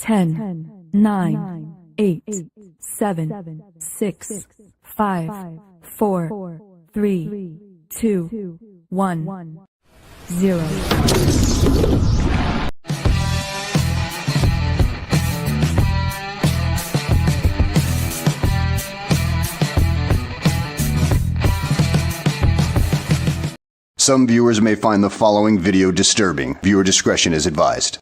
10, 9, 8, 7, 6, 5, 4, 3, 2, 1, 0. Some viewers may find the following video disturbing. Viewer discretion is advised.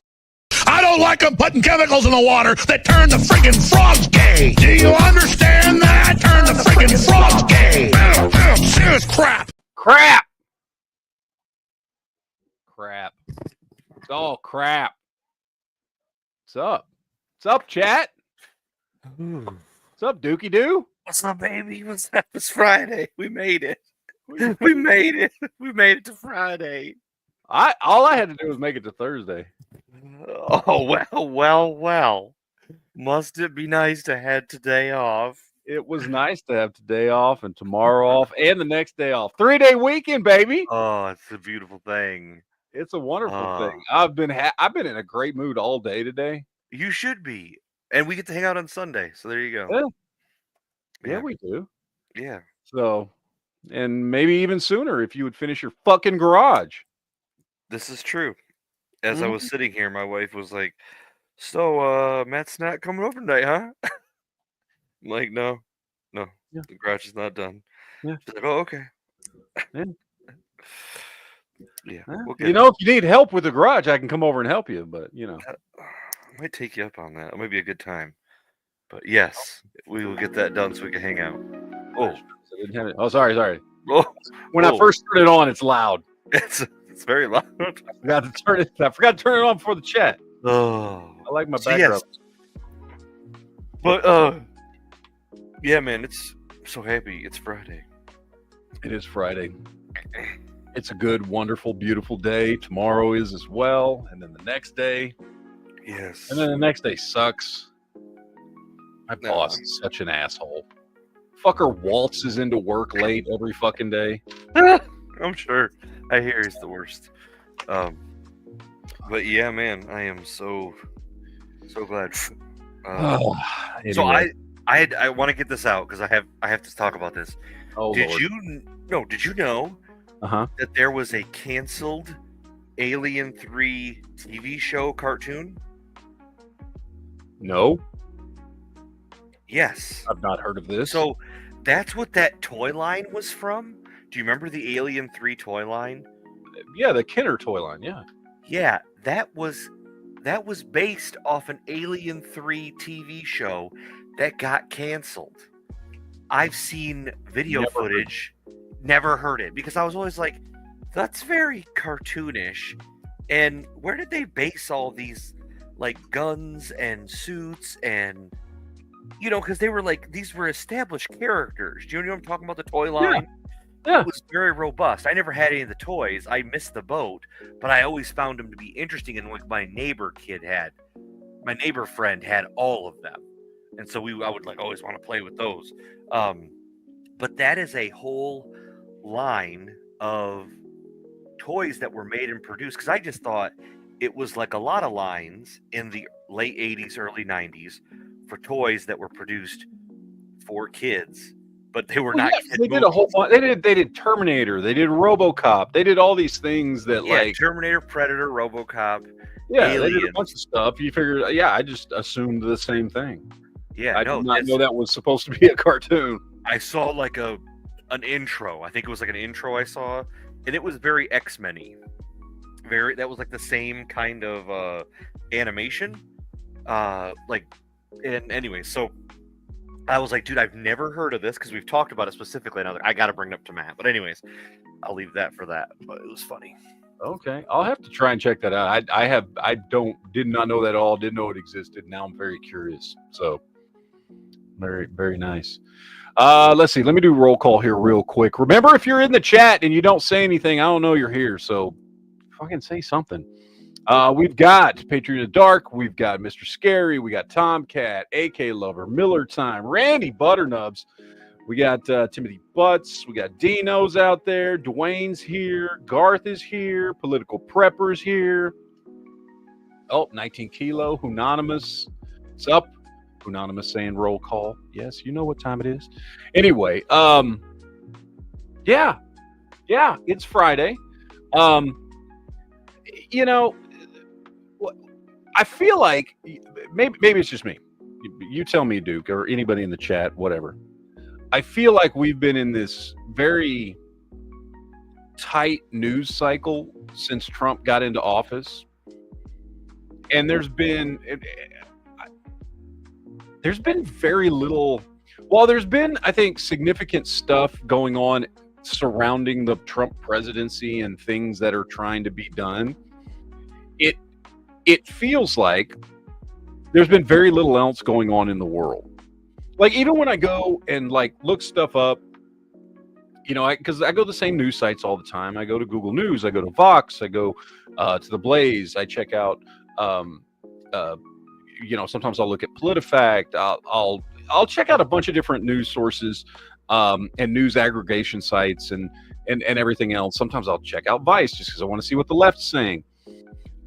I don't like them putting chemicals in the water that turn the freaking frogs gay. Do you understand that? Turn the freaking frogs gay. Serious crap. Crap. It's all crap. What's up? What's up, chat? What's up, Dookie Doo? What's up, baby? What's up? It's Friday. We made it. We made it. We made it to Friday. All I had to do was make it to Thursday. Oh, well. Must it be nice to have today off? It was nice to have today off and tomorrow off and the next day off. 3-day weekend, baby. Oh, it's a beautiful thing. It's a wonderful thing. I've been in a great mood all day today. You should be. And we get to hang out on Sunday. So there you go. Yeah, we do. Yeah. So, and maybe even sooner if you would finish your fucking garage. This is true. As I was sitting here, my wife was like, so, Matt's not coming over tonight, huh? I'm like, no, the garage is not done. Yeah. She's like, oh, okay. Yeah. We'll You know, if you need help with the garage, I can come over and help you, but, you know. I might take you up on that. It might be a good time. But, yes, we will get that done so we can hang out. Oh, sorry. Oh, when I first turned it on, it's loud. It's very loud. I forgot to turn it on before the chat. Oh, I like my backdrop. Yes. But yeah, man, I'm so happy it's Friday. It is Friday. It's a good, wonderful, beautiful day. Tomorrow is as well, and then the next day. Yes. And then the next day sucks. My boss is such an asshole. Fucker waltzes into work late every fucking day. I'm sure. I hear he's the worst. But yeah, man, I am so glad. Anyway. So I want to get this out because I have to talk about this. Oh, did Lord. you know Uh-huh. that there was a canceled Alien 3 TV show cartoon? No, Yes. I've not heard of this. So that's what that toy line was from. Do you remember the Alien 3 toy line? Yeah, the Kenner toy line, yeah. Yeah, that was based off an Alien 3 TV show that got canceled. I've seen video footage, never heard it, because I was always like, that's very cartoonish. And where did they base all these like guns and suits and because they were like, these were established characters. Do you know what I'm talking about? The toy line? Yeah. It was very robust. I never had any of the toys. I missed the boat, but I always found them to be interesting. And like my neighbor friend had all of them. And so I would like always want to play with those. But that is a whole line of toys that were made and produced. Because I just thought it was like a lot of lines in the late 80s, early 90s for toys that were produced for kids. But they were not. They did a whole. They did Terminator. They did RoboCop. They did all these things that like Terminator, Predator, RoboCop. Yeah, Aliens. they did a bunch of stuff. You figure, I just assumed the same thing. Yeah, I did not know that was supposed to be a cartoon. I saw like an intro. I think it was like an intro I saw, and it was very X-Men-y. That was like the same kind of animation. And anyway, so I was like, dude, I've never heard of this because we've talked about it specifically. And I was like, I got to bring it up to Matt. But anyways, I'll leave that for that. But it was funny. Okay, I'll have to try and check that out. I did not know that at all. Didn't know it existed. Now I'm very curious. So very, very nice. Let's see. Let me do roll call here real quick. Remember, if you're in the chat and you don't say anything, I don't know you're here. So fucking say something. We've got Patriot of Dark. We've got Mr. Scary. We got Tomcat, AK Lover, Miller Time, Randy Butternubs. We got Timothy Butts. We got Dino's out there. Dwayne's here. Garth is here. Political Prepper's here. 19 Kilo, Anonymous. What's up? Anonymous saying roll call. Yes, you know what time it is. Anyway, yeah, it's Friday. You know, I feel like maybe it's just me. You tell me, Duke, or anybody in the chat, whatever. I feel like we've been in this very tight news cycle since Trump got into office, and there's been very little. While there's been, I think, significant stuff going on surrounding the Trump presidency and things that are trying to be done, it feels like there's been very little else going on in the world. Like, even when I go and like look stuff up, you know, because I go to the same news sites all the time. I go to Google News, I go to Vox, I go to the Blaze, I check out you know, sometimes I'll look at PolitiFact. I'll check out a bunch of different news sources and news aggregation sites and everything else. Sometimes I'll check out Vice just because I want to see what the left's saying.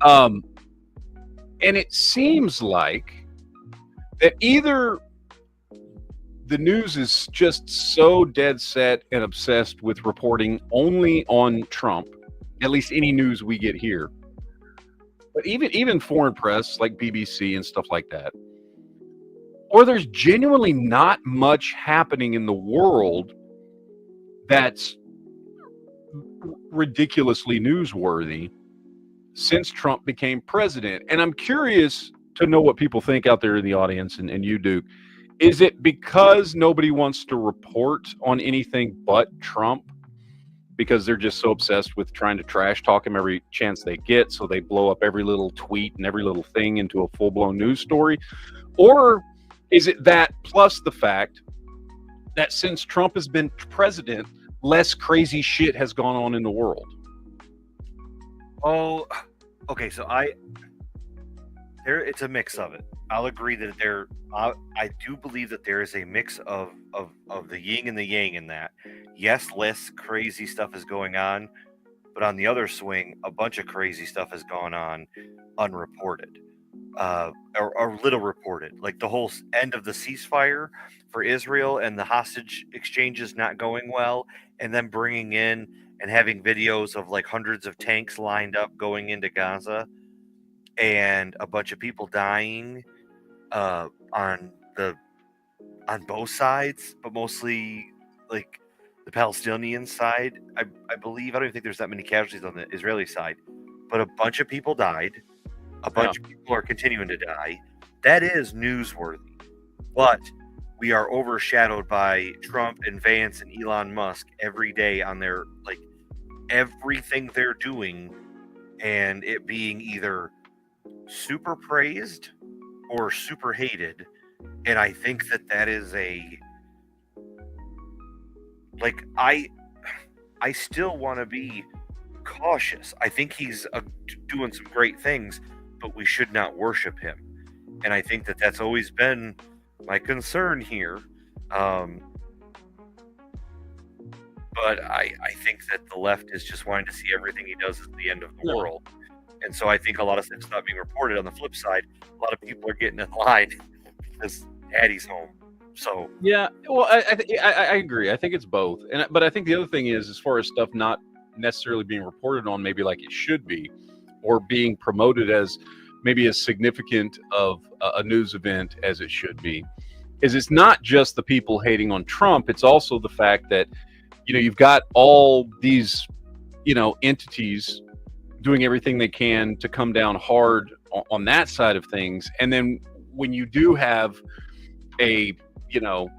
And it seems like that either the news is just so dead set and obsessed with reporting only on Trump, at least any news we get here, but even foreign press like BBC and stuff like that, or there's genuinely not much happening in the world that's ridiculously newsworthy since Trump became president. And I'm curious to know what people think out there in the audience, and you, Duke. Is it because nobody wants to report on anything but Trump because they're just so obsessed with trying to trash talk him every chance they get, so they blow up every little tweet and every little thing into a full-blown news story? Or is it that plus the fact that since Trump has been president, less crazy shit has gone on in the world? Oh, okay. So it's a mix of it. I'll agree that I do believe that there is a mix of the yin and the yang in that. Yes, less crazy stuff is going on, but on the other swing, a bunch of crazy stuff has gone on unreported, or little reported. Like the whole end of the ceasefire for Israel and the hostage exchanges not going well, and then bringing in and having videos of like hundreds of tanks lined up going into Gaza and a bunch of people dying on both sides, but mostly like the Palestinian side. I believe, I don't even think there's that many casualties on the Israeli side, but a bunch of people died. A bunch of people are continuing to die. That is newsworthy. But we are overshadowed by Trump and Vance and Elon Musk every day on their, like, everything they're doing, and it being either super praised or super hated. And I think that is I still want to be cautious. I think he's doing some great things, but we should not worship him. And I think that that's always been my concern here. But I think that the left is just wanting to see everything he does as the end of the world. And so I think a lot of stuff's not being reported. On the flip side, a lot of people are getting in line because Daddy's home. So yeah, well, I agree. I think it's both. But I think the other thing is, as far as stuff not necessarily being reported on maybe like it should be, or being promoted as maybe as significant of a news event as it should be, is it's not just the people hating on Trump. It's also the fact that, you know, you've got all these, you know, entities doing everything they can to come down hard on that side of things. And then when you do have a, you know,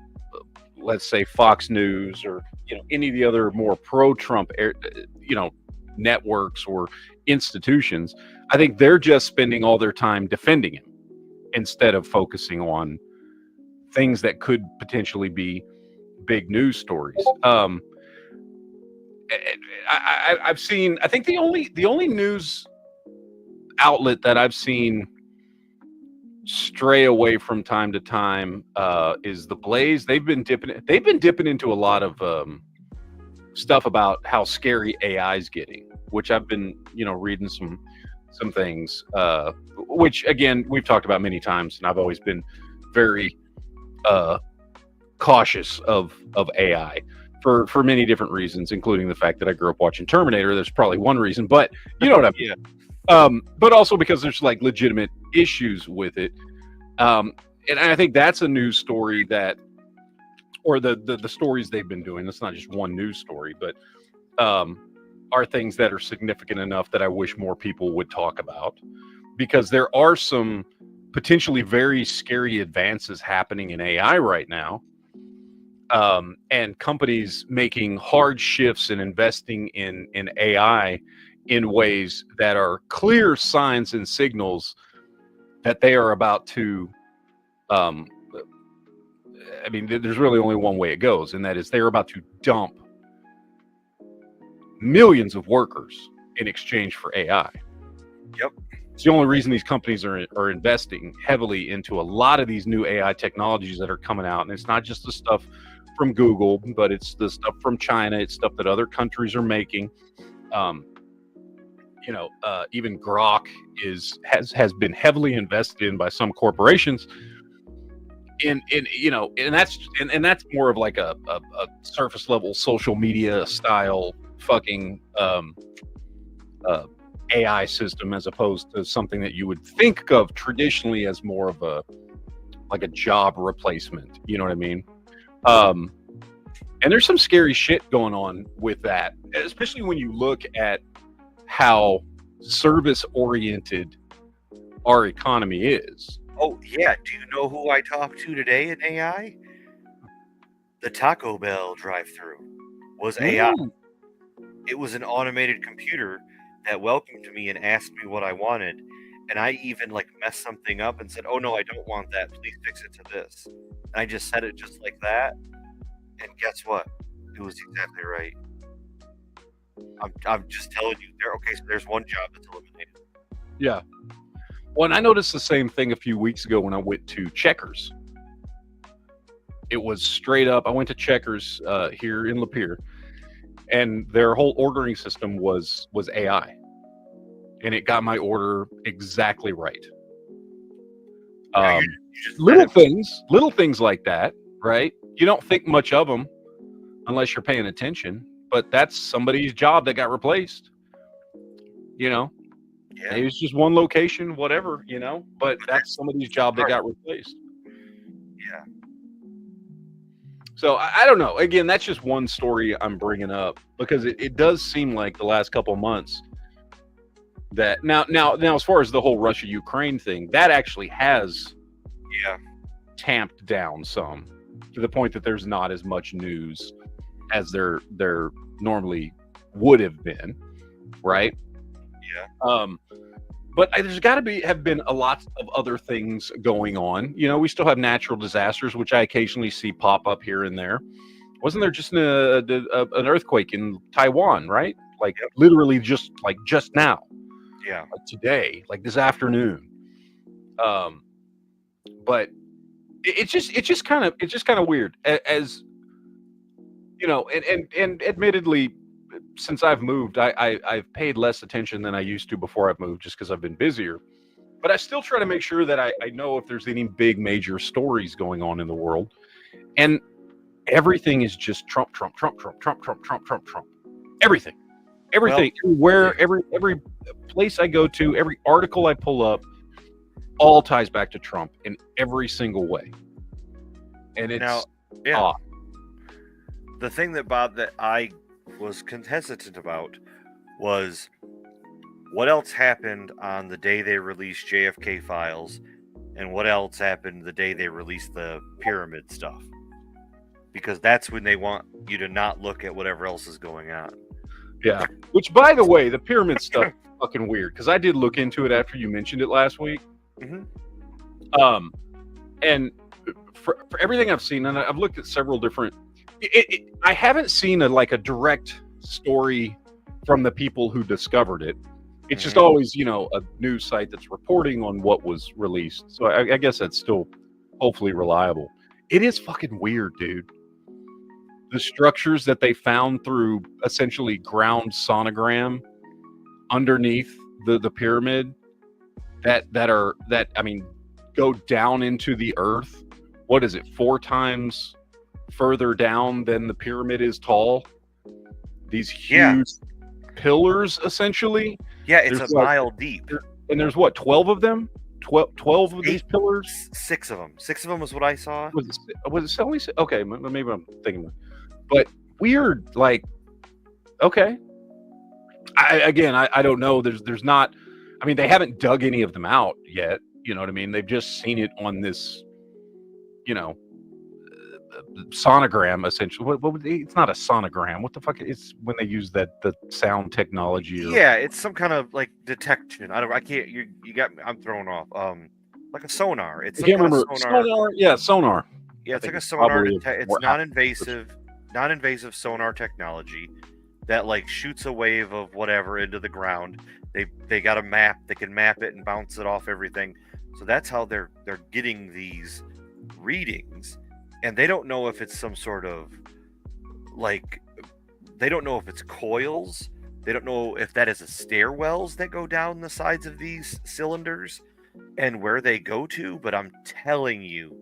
let's say Fox News or, you know, any of the other more pro-Trump, you know, networks or institutions, I think they're just spending all their time defending him instead of focusing on things that could potentially be big news stories. I've seen, I think the only news outlet that I've seen stray away from time to time is the Blaze. They've been dipping into a lot of stuff about how scary AI is getting, which I've been, you know, reading some things, which again we've talked about many times, and I've always been very cautious of AI for many different reasons, including the fact that I grew up watching Terminator. There's probably one reason, but you know what I mean. Yeah. But also because there's like legitimate issues with it. And I think that's a news story that, or the stories they've been doing. It's not just one news story, but are things that are significant enough that I wish more people would talk about, because there are some potentially very scary advances happening in AI right now. And companies making hard shifts and investing in AI in ways that are clear signs and signals that they are about to, I mean, there's really only one way it goes, and that is they're about to dump millions of workers in exchange for AI. Yep. It's the only reason these companies are investing heavily into a lot of these new AI technologies that are coming out. And it's not just the stuff from Google, but it's the stuff from China. It's stuff that other countries are making. Even Grok has been heavily invested in by some corporations. And that's more of like a surface level social media style fucking AI system, as opposed to something that you would think of traditionally as more of a job replacement. You know what I mean? And there's some scary shit going on with that, especially when you look at how service oriented our economy is. Oh yeah, do you know who I talked to today in AI? The Taco Bell drive-through was AI. It was an automated computer that welcomed me and asked me what I wanted, and I even like messed something up and said, "Oh no, I don't want that. Please fix it to this." And I just said it just like that, and guess what? It was exactly right. I'm just telling you. Okay, so there's one job that's eliminated. Yeah. Well, and I noticed the same thing a few weeks ago when I went to Checkers. It was straight up. I went to Checkers here in Lapeer, and their whole ordering system was AI, and it got my order exactly right. Little things like that, right? You don't think much of them unless you're paying attention, but that's somebody's job that got replaced. You know, Yeah. it was just one location, whatever, but that's somebody's job that got replaced. Yeah. So I don't know. Again, that's just one story I'm bringing up because it does seem like the last couple of months that now as far as the whole Russia-Ukraine thing, that actually has tamped down some to the point that there's not as much news as there normally would have been, right? Yeah. But there's got to have been a lot of other things going on. We still have natural disasters, which I occasionally see pop up here and there. Wasn't there just an earthquake in Taiwan, right? Like literally just now. Yeah. Like today, like this afternoon. But it's just kind of weird, as and admittedly, since I've moved, I've paid less attention than I used to before I've moved, just because I've been busier. But I still try to make sure that I know if there's any big major stories going on in the world. And everything is just Trump. Everything. Everywhere, every place I go to, every article I pull up, all ties back to Trump in every single way. And it's odd. The thing that I was hesitant about was what else happened on the day they released JFK files, and what else happened the day they released the pyramid stuff, because that's when they want you to not look at whatever else is going on. Yeah, which, by the way, the pyramid stuff is fucking weird, because I did look into it after you mentioned it last week. And for everything I've seen, and I've looked at several different, I haven't seen a direct story from the people who discovered it. It's just always, a news site that's reporting on what was released. So I guess that's still hopefully reliable. It is fucking weird, dude. The structures that they found through essentially ground sonogram underneath the pyramid that I mean go down into the earth. What is it? 4 times further down than the pyramid is tall. These huge pillars, essentially. Yeah, it's There's a mile deep. And there's what, 12 of them? 12 of these pillars? 6 of them. 6 of them is what I saw. Was it only 6? Okay, maybe I'm thinking. But weird, like, okay. I don't know. There's not. I mean, they haven't dug any of them out yet. You know what I mean? They've just seen it on this, sonogram, essentially. What would it's not a sonogram. What the fuck? It's when they use the sound technology. Yeah, it's some kind of like detection. I can't. You got. I'm thrown off. Like a sonar. It's some kind of sonar. Yeah, sonar. Yeah, it's like a sonar. It's non-invasive sonar technology that like shoots a wave of whatever into the ground. They got a map. They can map it and bounce it off everything. So that's how they're getting these readings, and they don't know if it's some sort of like, they don't know if it's coils. They don't know if that is a stairwells that go down the sides of these cylinders and where they go to. But I'm telling you,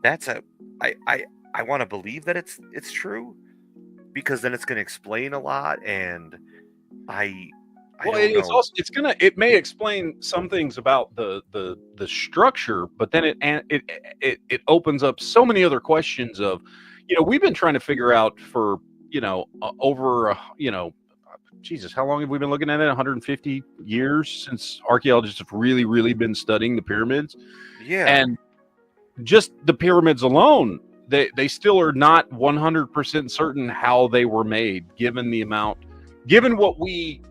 that's I want to believe that it's true, because then it's going to explain a lot, and it may explain some things about the structure, but then it opens up so many other questions of, we've been trying to figure out for over Jesus, how long have we been looking at it? 150 years since archaeologists have really, really been studying the pyramids. Yeah, and just the pyramids alone, they still are not 100% certain how they were made, given what we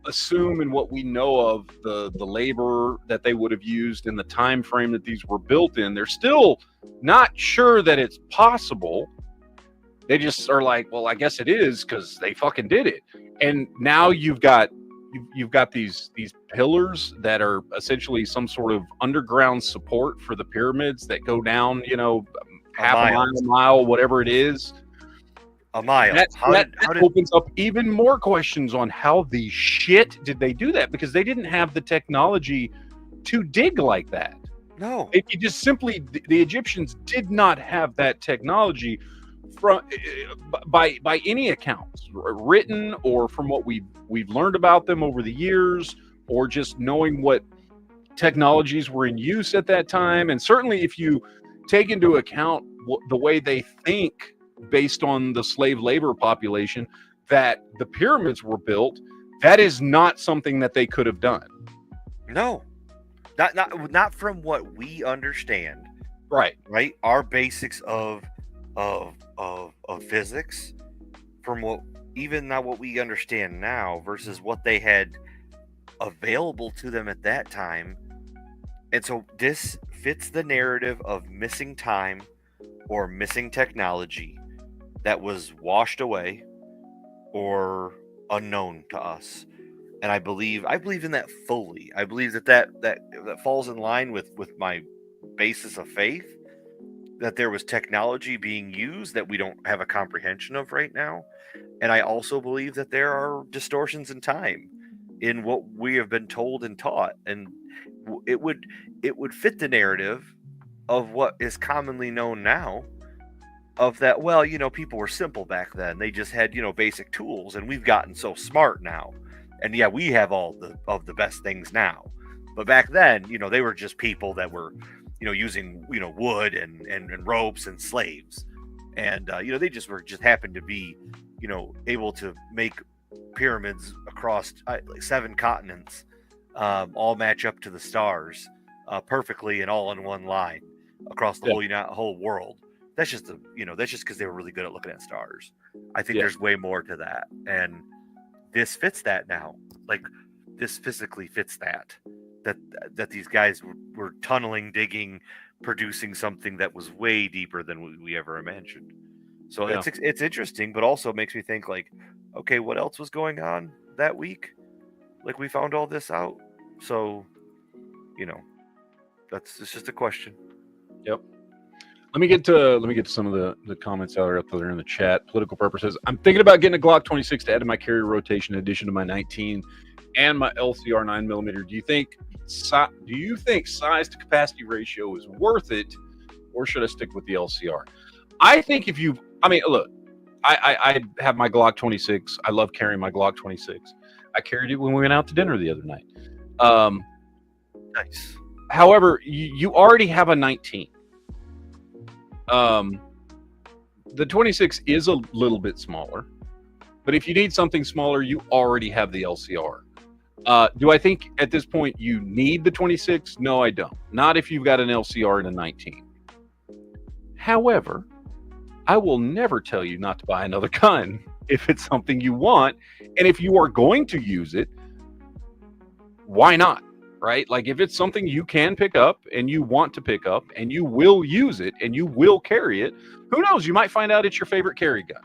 assume and what we know of the labor that they would have used and the time frame that these were built in. They're still not sure that it's possible. They just are like, well, I guess it is, because they fucking did it. And now you've got these pillars that are essentially some sort of underground support for the pyramids that go down, half a mile, whatever it is. A mile. That opens up even more questions on how the shit did they do that, because they didn't have the technology to dig like that. No. It just simply, the Egyptians did not have that technology by any accounts, written or from what we've learned about them over the years, or just knowing what technologies were in use at that time. And certainly if you take into account the way they think based on the slave labor population that the pyramids were built, that is not something that they could have done. No, not from what we understand. Right. Our basics of physics, from what we understand now versus what they had available to them at that time. And so this fits the narrative of missing time or missing technology that was washed away or unknown to us. And I believe in that fully. I believe that falls in line with my basis of faith, that there was technology being used that we don't have a comprehension of right now. And I also believe that there are distortions in time in what we have been told and taught. And it would fit the narrative of what is commonly known now, of that, well, people were simple back then. They just had, basic tools, and we've gotten so smart now. And yeah, we have all of the best things now. But back then, they were just people that were, using, wood and ropes and slaves. And, they just happened to be, able to make pyramids across like 7 continents, all match up to the stars perfectly and all in one line across the whole world. That's just because they were really good at looking at stars. I think there's way more to that. And this fits that now. Like, this physically fits that these guys were tunneling, digging, producing something that was way deeper than we ever imagined. So it's interesting, but also makes me think, like, okay, what else was going on that week? Like, we found all this out. So, it's just a question. Yep. Let me get to some of the comments that are up there in the chat. Political purposes. I'm thinking about getting a Glock 26 to add to my carry rotation in addition to my 19 and my LCR 9mm. Do you think size to capacity ratio is worth it, or should I stick with the LCR? I think look, I have my Glock 26. I love carrying my Glock 26. I carried it when we went out to dinner the other night. Nice. However, you already have a 19. The 26 is a little bit smaller, but if you need something smaller, you already have the LCR. Do I think at this point you need the 26? No, I don't. Not if you've got an LCR and a 19. However, I will never tell you not to buy another gun if it's something you want. And if you are going to use it, why not? Right? Like if it's something you can pick up and you want to pick up and you will use it and you will carry it, who knows? You might find out it's your favorite carry gun.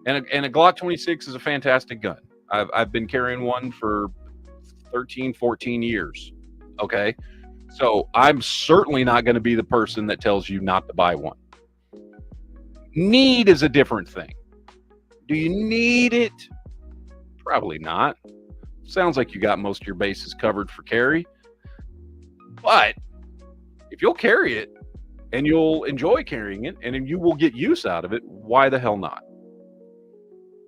And a Glock 26 is a fantastic gun. I've been carrying one for 13, 14 years. Okay. So I'm certainly not going to be the person that tells you not to buy one. Need is a different thing. Do you need it? Probably not. Sounds like you got most of your bases covered for carry. But if you'll carry it and you'll enjoy carrying it and you will get use out of it, why the hell not?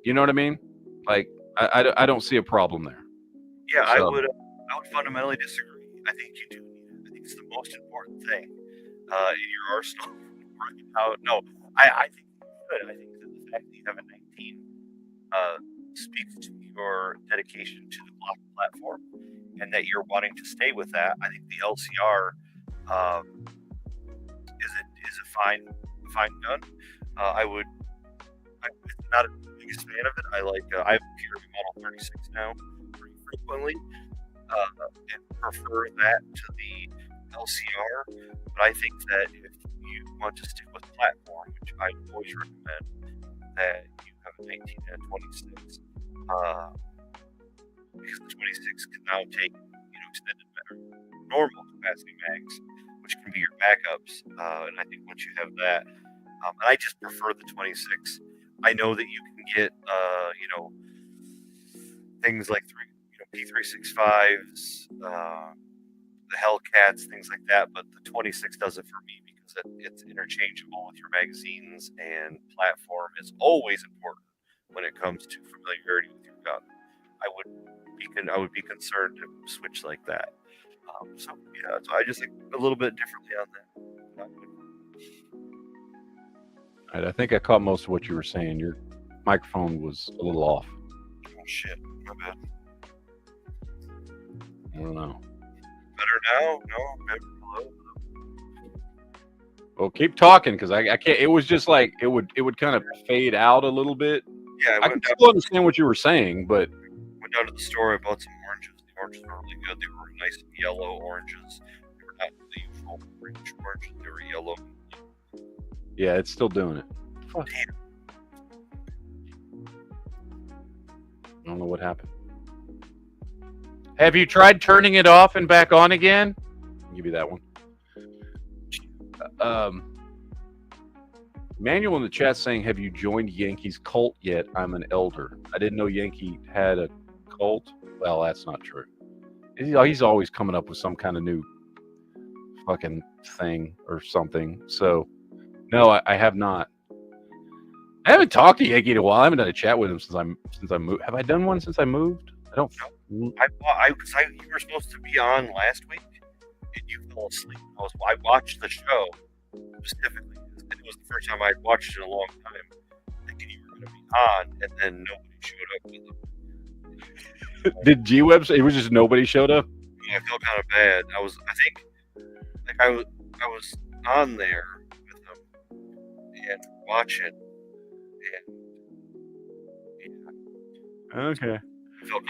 You know what I mean? Like, I don't see a problem there. Yeah, So, I would fundamentally disagree. I think you do need it. I think it's the most important thing in your arsenal right now. No, I think you should. I think that the fact that you have a 19 speaks to your dedication to the Glock platform and that you're wanting to stay with that. I think the LCR is a fine gun. I'm not a biggest fan of it. I carry Model 36 now pretty frequently and prefer that to the LCR. But I think that if you want to stick with platform, which I always recommend, that you have a 19 and a 26, because the 26 can now take extended normal capacity mags, which can be your backups. And I think once you have that, and I just prefer the 26. I know that you can get things like P365s, the Hellcats, things like that, but the 26 does it for me because it's interchangeable with your magazines, and platform is always important when it comes to familiarity with your gun. I would be concerned to switch like that. So I just think a little bit differently on that. all right, I think I caught most of what you were saying. Your microphone was a little off. Oh shit, my bad. I don't know. Better now? No, better. Hello? Well, keep talking because I can't. It was just like it would kind of fade out a little bit. Yeah, I can still understand what you were saying, but went down to the store. I bought some oranges. The oranges were really good. They were nice yellow oranges. They were not the usual orange oranges. They were yellow. yeah, it's still doing it. Fuck. Damn. I don't know what happened. Have you tried turning it off and back on again? I'll give you that one. Manuel in the chat saying, have you joined Yankee's cult yet? I'm an elder. I didn't know Yankee had a cult. Well, that's not true. He's always coming up with some kind of new fucking thing or something. So, no, I have not. I haven't talked to Yankee in a while. I haven't done a chat with him since I moved. Have I done one since I moved? I don't. You were supposed to be on last week, and you fell asleep. I watched the show specifically. It was the first time I'd watched it in a long time, thinking you were going to be on, and then nobody showed up. Did G-Web say it was just nobody showed up? Yeah, I felt kind of bad. I was on there with him and watching, and Okay.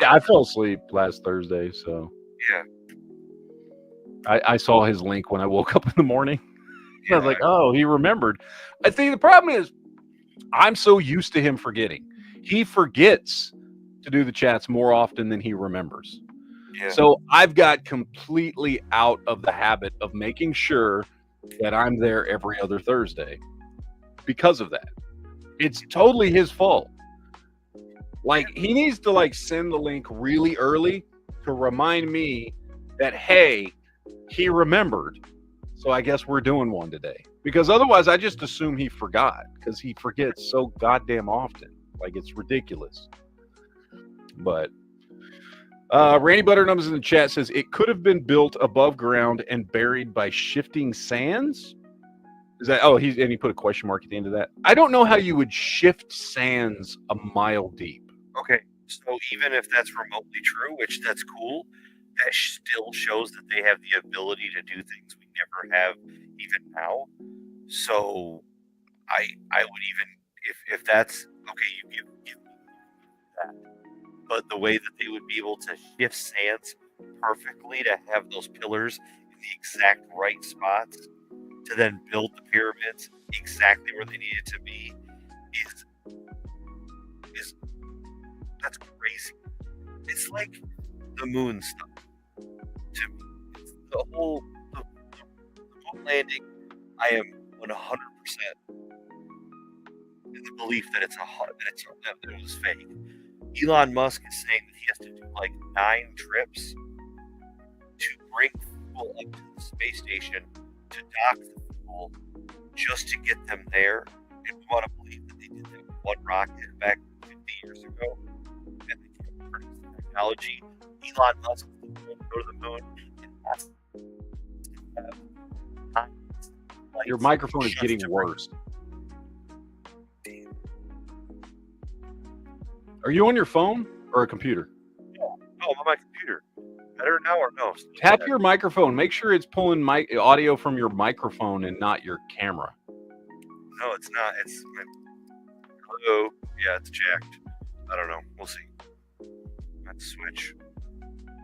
I fell asleep last Thursday, so yeah. I saw his link when I woke up in the morning. I was like, oh, he remembered. I think the problem is I'm so used to him forgetting. He forgets to do the chats more often than he remembers. Yeah. So I've got completely out of the habit of making sure that I'm there every other Thursday because of that. It's totally his fault. Like, he needs to like send the link really early to remind me that, hey, he remembered. So I guess we're doing one today. Because otherwise I just assume he forgot, because he forgets so goddamn often. Like, it's ridiculous. But Randy Butternums in the chat says it could have been built above ground and buried by shifting sands. Is that, oh, he put a question mark at the end of that. I don't know how you would shift sands a mile deep. Okay, so even if that's remotely true, which that's cool, that still shows that they have the ability to do things we never have even now. So I would even, if that's okay, you give me that. But the way that they would be able to shift sands perfectly to have those pillars in the exact right spots to then build the pyramids exactly where they needed to be is that's crazy. It's like the moon stuff. To me, it's the whole the moon landing. I am 100% in the belief that that it was fake. Elon Musk is saying that he has to do like 9 trips to bring people up to the space station to dock the people just to get them there. And we want to believe that they did that with one rocket back 50 years ago. And they can't produce the technology. Elon Musk is going to go to the moon and ask Your microphone is getting worse. Are you on your phone or a computer? No, I'm on my computer. Better now or no? Tap your microphone. Make sure it's pulling audio from your microphone and not your camera. No, it's not. It's my... Hello. Yeah, it's jacked. I don't know. We'll see. Let's switch.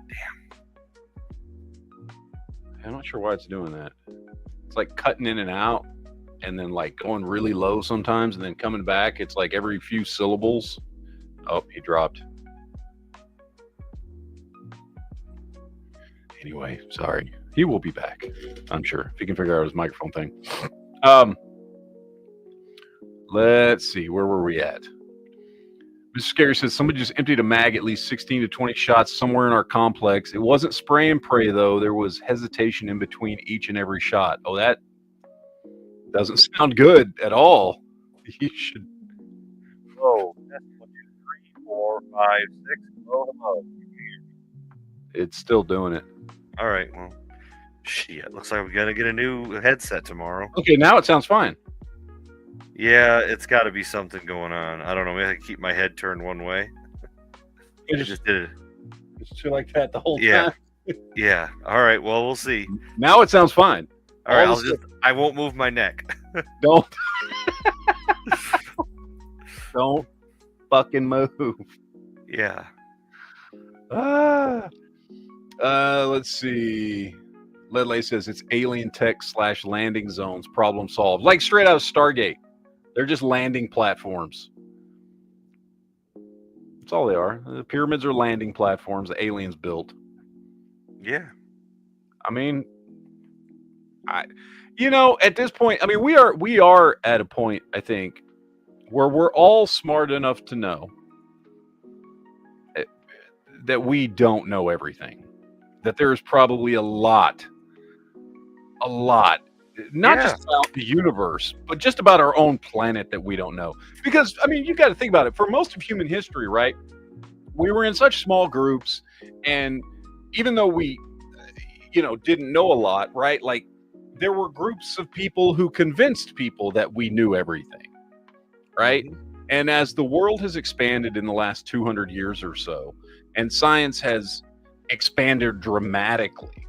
Damn. I'm not sure why it's doing that. It's like cutting in and out and then like going really low sometimes and then coming back. It's like every few syllables. Oh, he dropped. Anyway, sorry. He will be back, I'm sure, if he can figure out his microphone thing. Let's see. Where were we at? Mr. Scary says somebody just emptied a mag at least 16 to 20 shots somewhere in our complex. It wasn't spray and pray, though. There was hesitation in between each and every shot. Oh, that doesn't sound good at all. You should. Oh, that's 1, 2, 3, 4, 5, 6. Oh, hello. It's still doing it. All right. Well, shit. Looks like we're gonna get a new headset tomorrow. Okay, now it sounds fine. Yeah, it's got to be something going on. I don't know. Maybe I can keep my head turned one way. It just did it. It's like that the whole Yeah. time. Yeah. All right. Well, we'll see. Now it sounds fine. All right. I won't move my neck. Don't. Don't fucking move. Yeah. Let's see. Ledley says it's alien tech / landing zones. Problem solved. Like straight out of Stargate. They're just landing platforms. That's all they are. The pyramids are landing platforms the aliens built. Yeah. I mean, at this point, I mean, we are at a point, I think, where we're all smart enough to know that we don't know everything. That there's probably a lot, not just about the universe, but just about our own planet that we don't know. Because, I mean, you got to think about it. For most of human history, right, we were in such small groups, and even though we, didn't know a lot, right, like, there were groups of people who convinced people that we knew everything, right? Mm-hmm. And as the world has expanded in the last 200 years or so, and science has expanded dramatically,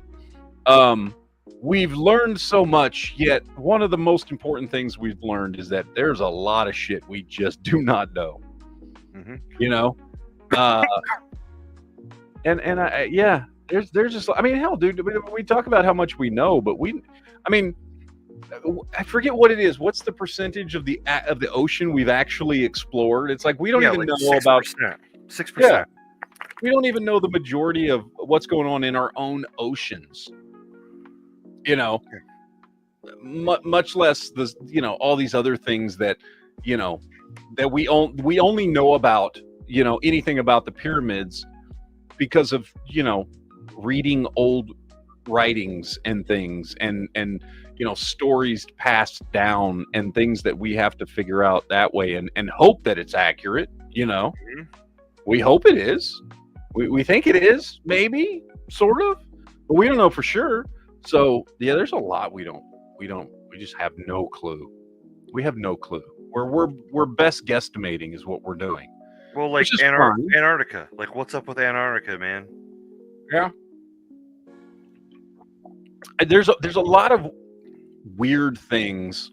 we've learned so much, yet one of the most important things we've learned is that there's a lot of shit we just do not know. Mm-hmm. There's just, I mean, hell, dude, we talk about how much we know, but I forget what it is. What's the percentage of the ocean we've actually explored? It's like we don't even know 6%. About 6%. Yeah, we don't even know the majority of what's going on in our own oceans. Much less all these other things that that we only know about anything about the pyramids because of, reading old writings and things and stories passed down and things that we have to figure out that way and hope that it's accurate. Mhm. We hope it is. We think it is, maybe, sort of, but we don't know for sure. So yeah, there's a lot we just have no clue. We have no clue. We're best guesstimating is what we're doing. Well, like Which is fine. Antarctica. Like, what's up with Antarctica, man? Yeah. There's a lot of weird things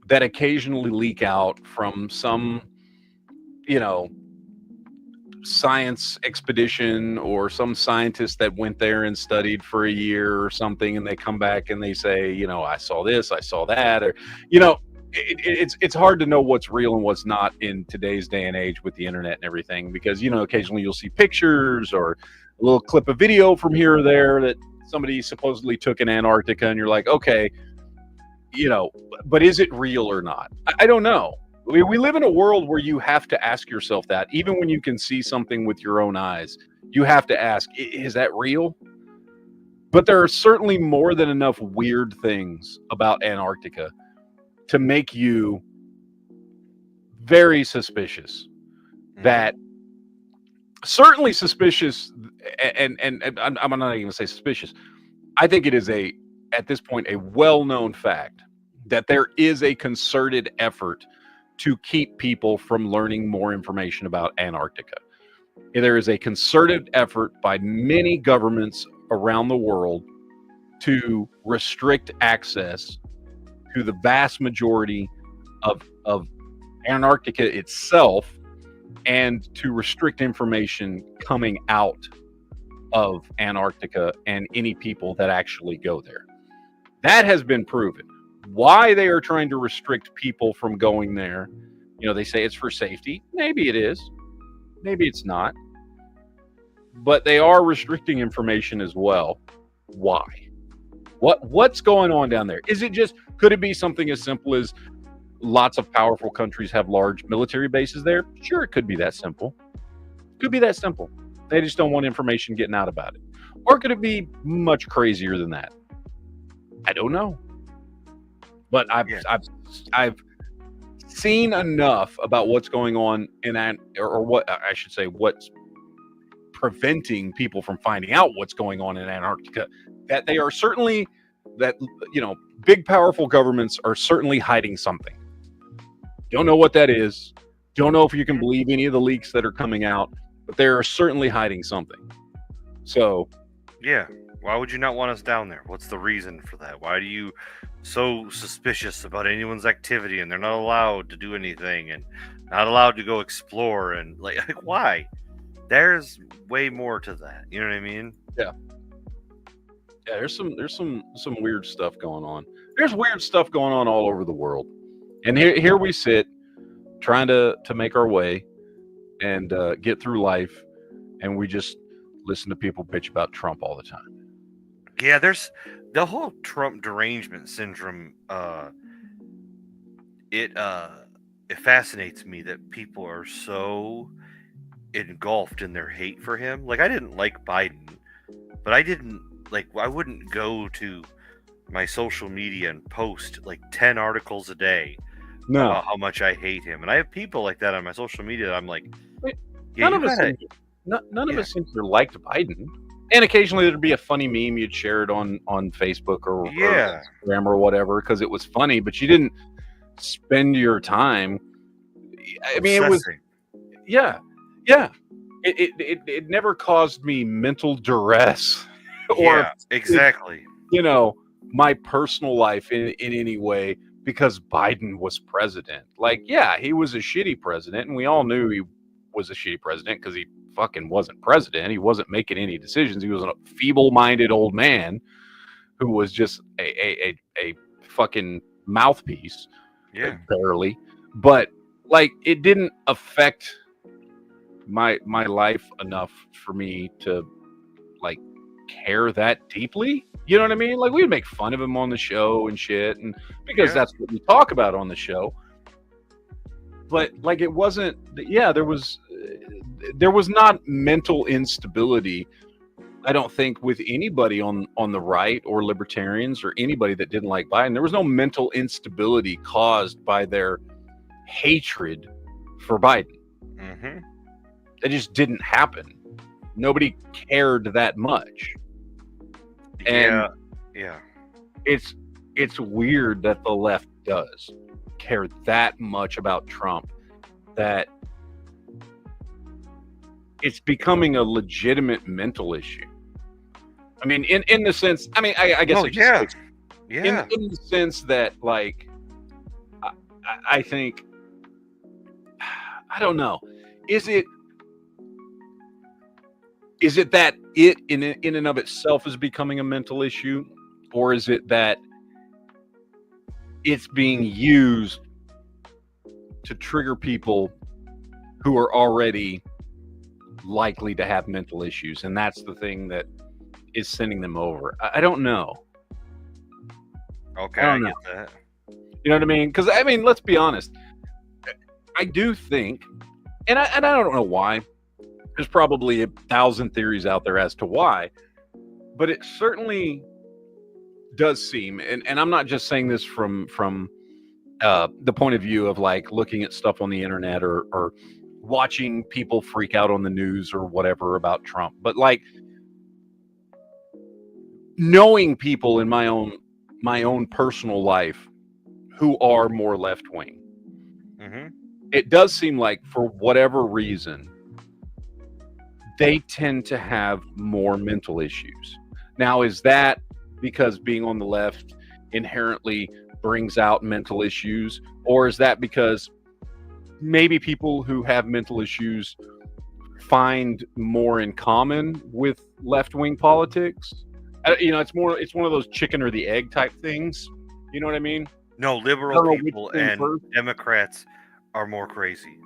that occasionally leak out from some, science expedition or some scientist that went there and studied for a year or something, and they come back and they say, I saw this, I saw that, or it's hard to know what's real and what's not in today's day and age with the internet and everything, because occasionally you'll see pictures or a little clip of video from here or there that somebody supposedly took in Antarctica, and you're like, okay, but is it real or not? I don't know. We live in a world where you have to ask yourself that. Even when you can see something with your own eyes, you have to ask, is that real? But there are certainly more than enough weird things about Antarctica to make you very suspicious. That certainly suspicious, and I'm not even going to say suspicious. I think it is at this point, a well-known fact that there is a concerted effort to keep people from learning more information about Antarctica. There is a concerted effort by many governments around the world to restrict access to the vast majority of Antarctica itself, and to restrict information coming out of Antarctica and any people that actually go there. That has been proven. Why they are trying to restrict people from going there, they say it's for safety. Maybe it is. Maybe it's not. But they are restricting information as well. Why? What's going on down there? Could it be something as simple as lots of powerful countries have large military bases there? Sure, it could be that simple. Could be that simple. They just don't want information getting out about it. Or could it be much crazier than that? I don't know. But I've seen enough about what's going on or what I should say, what's preventing people from finding out what's going on in Antarctica, that they are certainly, big powerful governments are certainly hiding something. Don't know what that is. Don't know if you can believe any of the leaks that are coming out, but they are certainly hiding something. So, yeah. Why would you not want us down there? What's the reason for that? Why are you so suspicious about anyone's activity, and they're not allowed to do anything and not allowed to go explore, and like why? There's way more to that. You know what I mean? Yeah. Yeah, there's some weird stuff going on. There's weird stuff going on all over the world. And here we sit trying to make our way and get through life, and we just listen to people bitch about Trump all the time. Yeah, there's the whole Trump derangement syndrome. It fascinates me that people are so engulfed in their hate for him. Like, I didn't like Biden, but I wouldn't go to my social media and post like 10 articles a day about how much I hate him. And I have people like that on my social media that I'm like, none of us seem to like Biden. And occasionally there'd be a funny meme, you'd share it on Facebook or Instagram or whatever because it was funny, but you didn't spend your time. I mean, it was, it never caused me mental duress or exactly. My personal life in any way because Biden was president. Like, yeah, he was a shitty president, and we all knew he was a shitty president because he fucking wasn't president. He wasn't making any decisions. He was a feeble-minded old man who was just a fucking mouthpiece, barely. But like, it didn't affect my life enough for me to like care that deeply. You know what I mean? Like, we'd make fun of him on the show and shit, and because that's what we talk about on the show. but like it wasn't. Yeah, there was not mental instability. I don't think with anybody on the right or libertarians or anybody that didn't like Biden. There was no mental instability caused by their hatred for Biden. Mm-hmm. It just didn't happen. Nobody cared that much. And yeah. It's weird that the left does care that much about Trump, that it's becoming a legitimate mental issue. I mean, in the sense, I mean, I guess. Oh, yeah. Yeah. In the sense that, like, I think, I don't know, is it that it in and of itself is becoming a mental issue, or is it that it's being used to trigger people who are already likely to have mental issues, and that's the thing that is sending them over? I don't know. Okay, I get know. that. You know what I mean? Because I mean, let's be honest. I do think, and I don't know why. There's probably 1,000 theories out there as to why, but it certainly does seem, and I'm not just saying this from the point of view of like looking at stuff on the internet or watching people freak out on the news or whatever about Trump, but like knowing people in my own personal life who are more left wing. Mm-hmm. It does seem like for whatever reason they tend to have more mental issues. Now, is that because being on the left inherently brings out mental issues, or is that because maybe people who have mental issues find more in common with left-wing politics? You know, it's one of those chicken or the egg type things. You know what I mean? No, liberal people and Democrats are more crazy.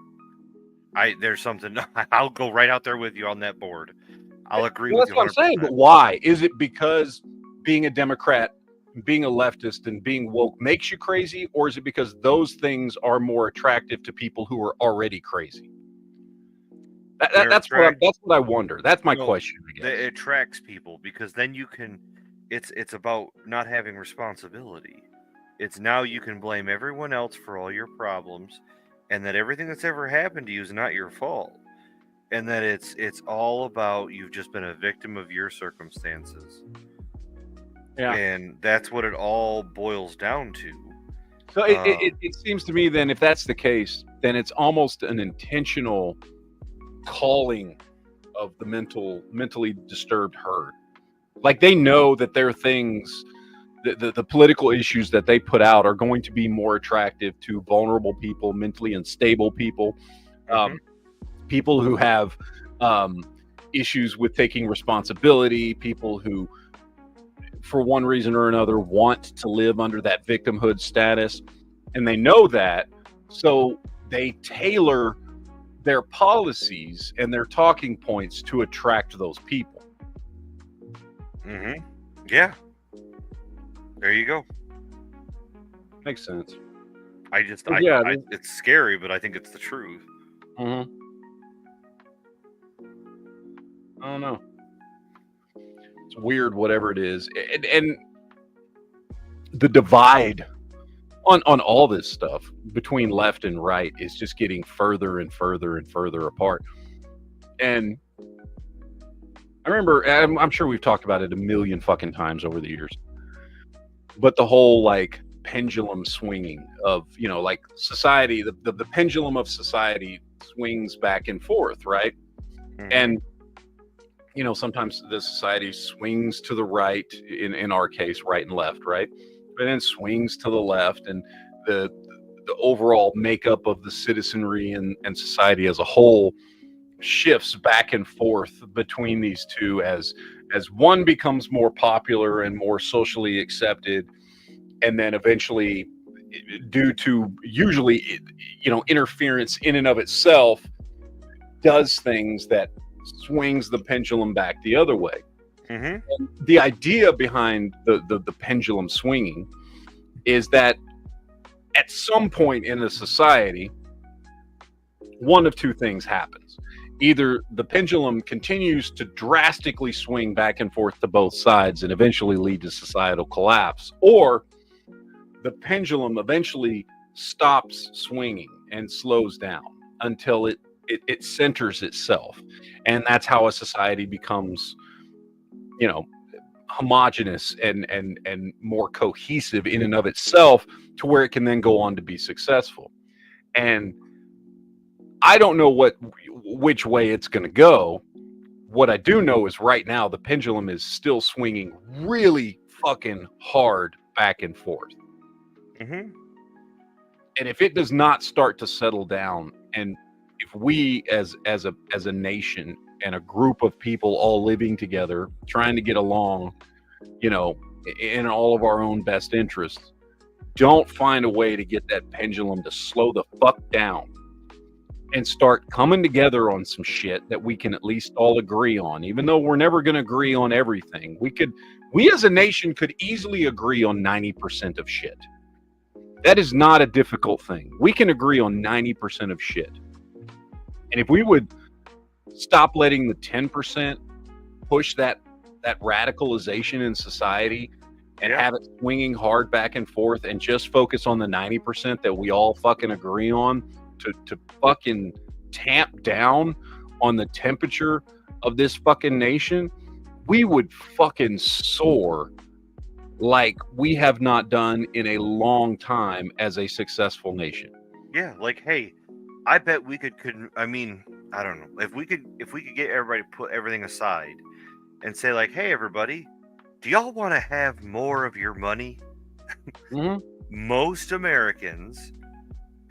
There's something. I'll go right out there with you on that board. I'll agree with you. That's what I'm saying. But why? Is it because being a Democrat, being a leftist, and being woke makes you crazy, or is it because those things are more attractive to people who are already crazy? That's what I wonder. That's my question. I guess. It attracts people because then you can. It's about not having responsibility. It's now you can blame everyone else for all your problems, and that everything that's ever happened to you is not your fault, and that it's all about you've just been a victim of your circumstances. Yeah, and that's what it all boils down to. So it seems to me then, if that's the case, then it's almost an intentional calling of the mentally disturbed herd. Like they know that their things, the political issues that they put out are going to be more attractive to vulnerable people, mentally unstable people, people who have issues with taking responsibility, people who, for one reason or another, want to live under that victimhood status. And they know that, so they tailor their policies and their talking points to attract those people. Mm-hmm. Yeah. There you go. Makes sense. It's scary, but I think it's the truth. Mm-hmm. I don't know. It's weird, whatever it is. And the divide on all this stuff between left and right is just getting further and further and further apart. And I remember, I'm sure we've talked about it a million fucking times over the years, but the whole like pendulum swinging of, you know, like society, the pendulum of society swings back and forth, right? Mm-hmm. And you know, sometimes the society swings to the right, in our case, right and left, right? But then swings to the left, and the overall makeup of the citizenry and society as a whole shifts back and forth between these two as one becomes more popular and more socially accepted, and then eventually, due to usually, you know, interference in and of itself, does things that swings the pendulum back the other way. Mm-hmm. And the idea behind the pendulum swinging is that at some point in a society, one of two things happens. Either the pendulum continues to drastically swing back and forth to both sides and eventually lead to societal collapse, or the pendulum eventually stops swinging and slows down until it centers itself. And that's how a society becomes, homogenous and more cohesive in and of itself, to where it can then go on to be successful. And I don't know which way it's going to go. What I do know is right now the pendulum is still swinging really fucking hard back and forth. Mm-hmm. And if it does not start to settle down, and if we as a nation and a group of people all living together, trying to get along, in all of our own best interests, don't find a way to get that pendulum to slow the fuck down and start coming together on some shit that we can at least all agree on, even though we're never going to agree on everything. We as a nation could easily agree on 90% of shit. That is not a difficult thing. We can agree on 90% of shit. And if we would stop letting the 10% push that radicalization in society and have it swinging hard back and forth, and just focus on the 90% that we all fucking agree on, to fucking tamp down on the temperature of this fucking nation, we would fucking soar like we have not done in a long time as a successful nation. Yeah, like, hey, I bet we could I don't know. If we could get everybody to put everything aside and say, like, hey, everybody, do y'all want to have more of your money? Mm-hmm. Most Americans,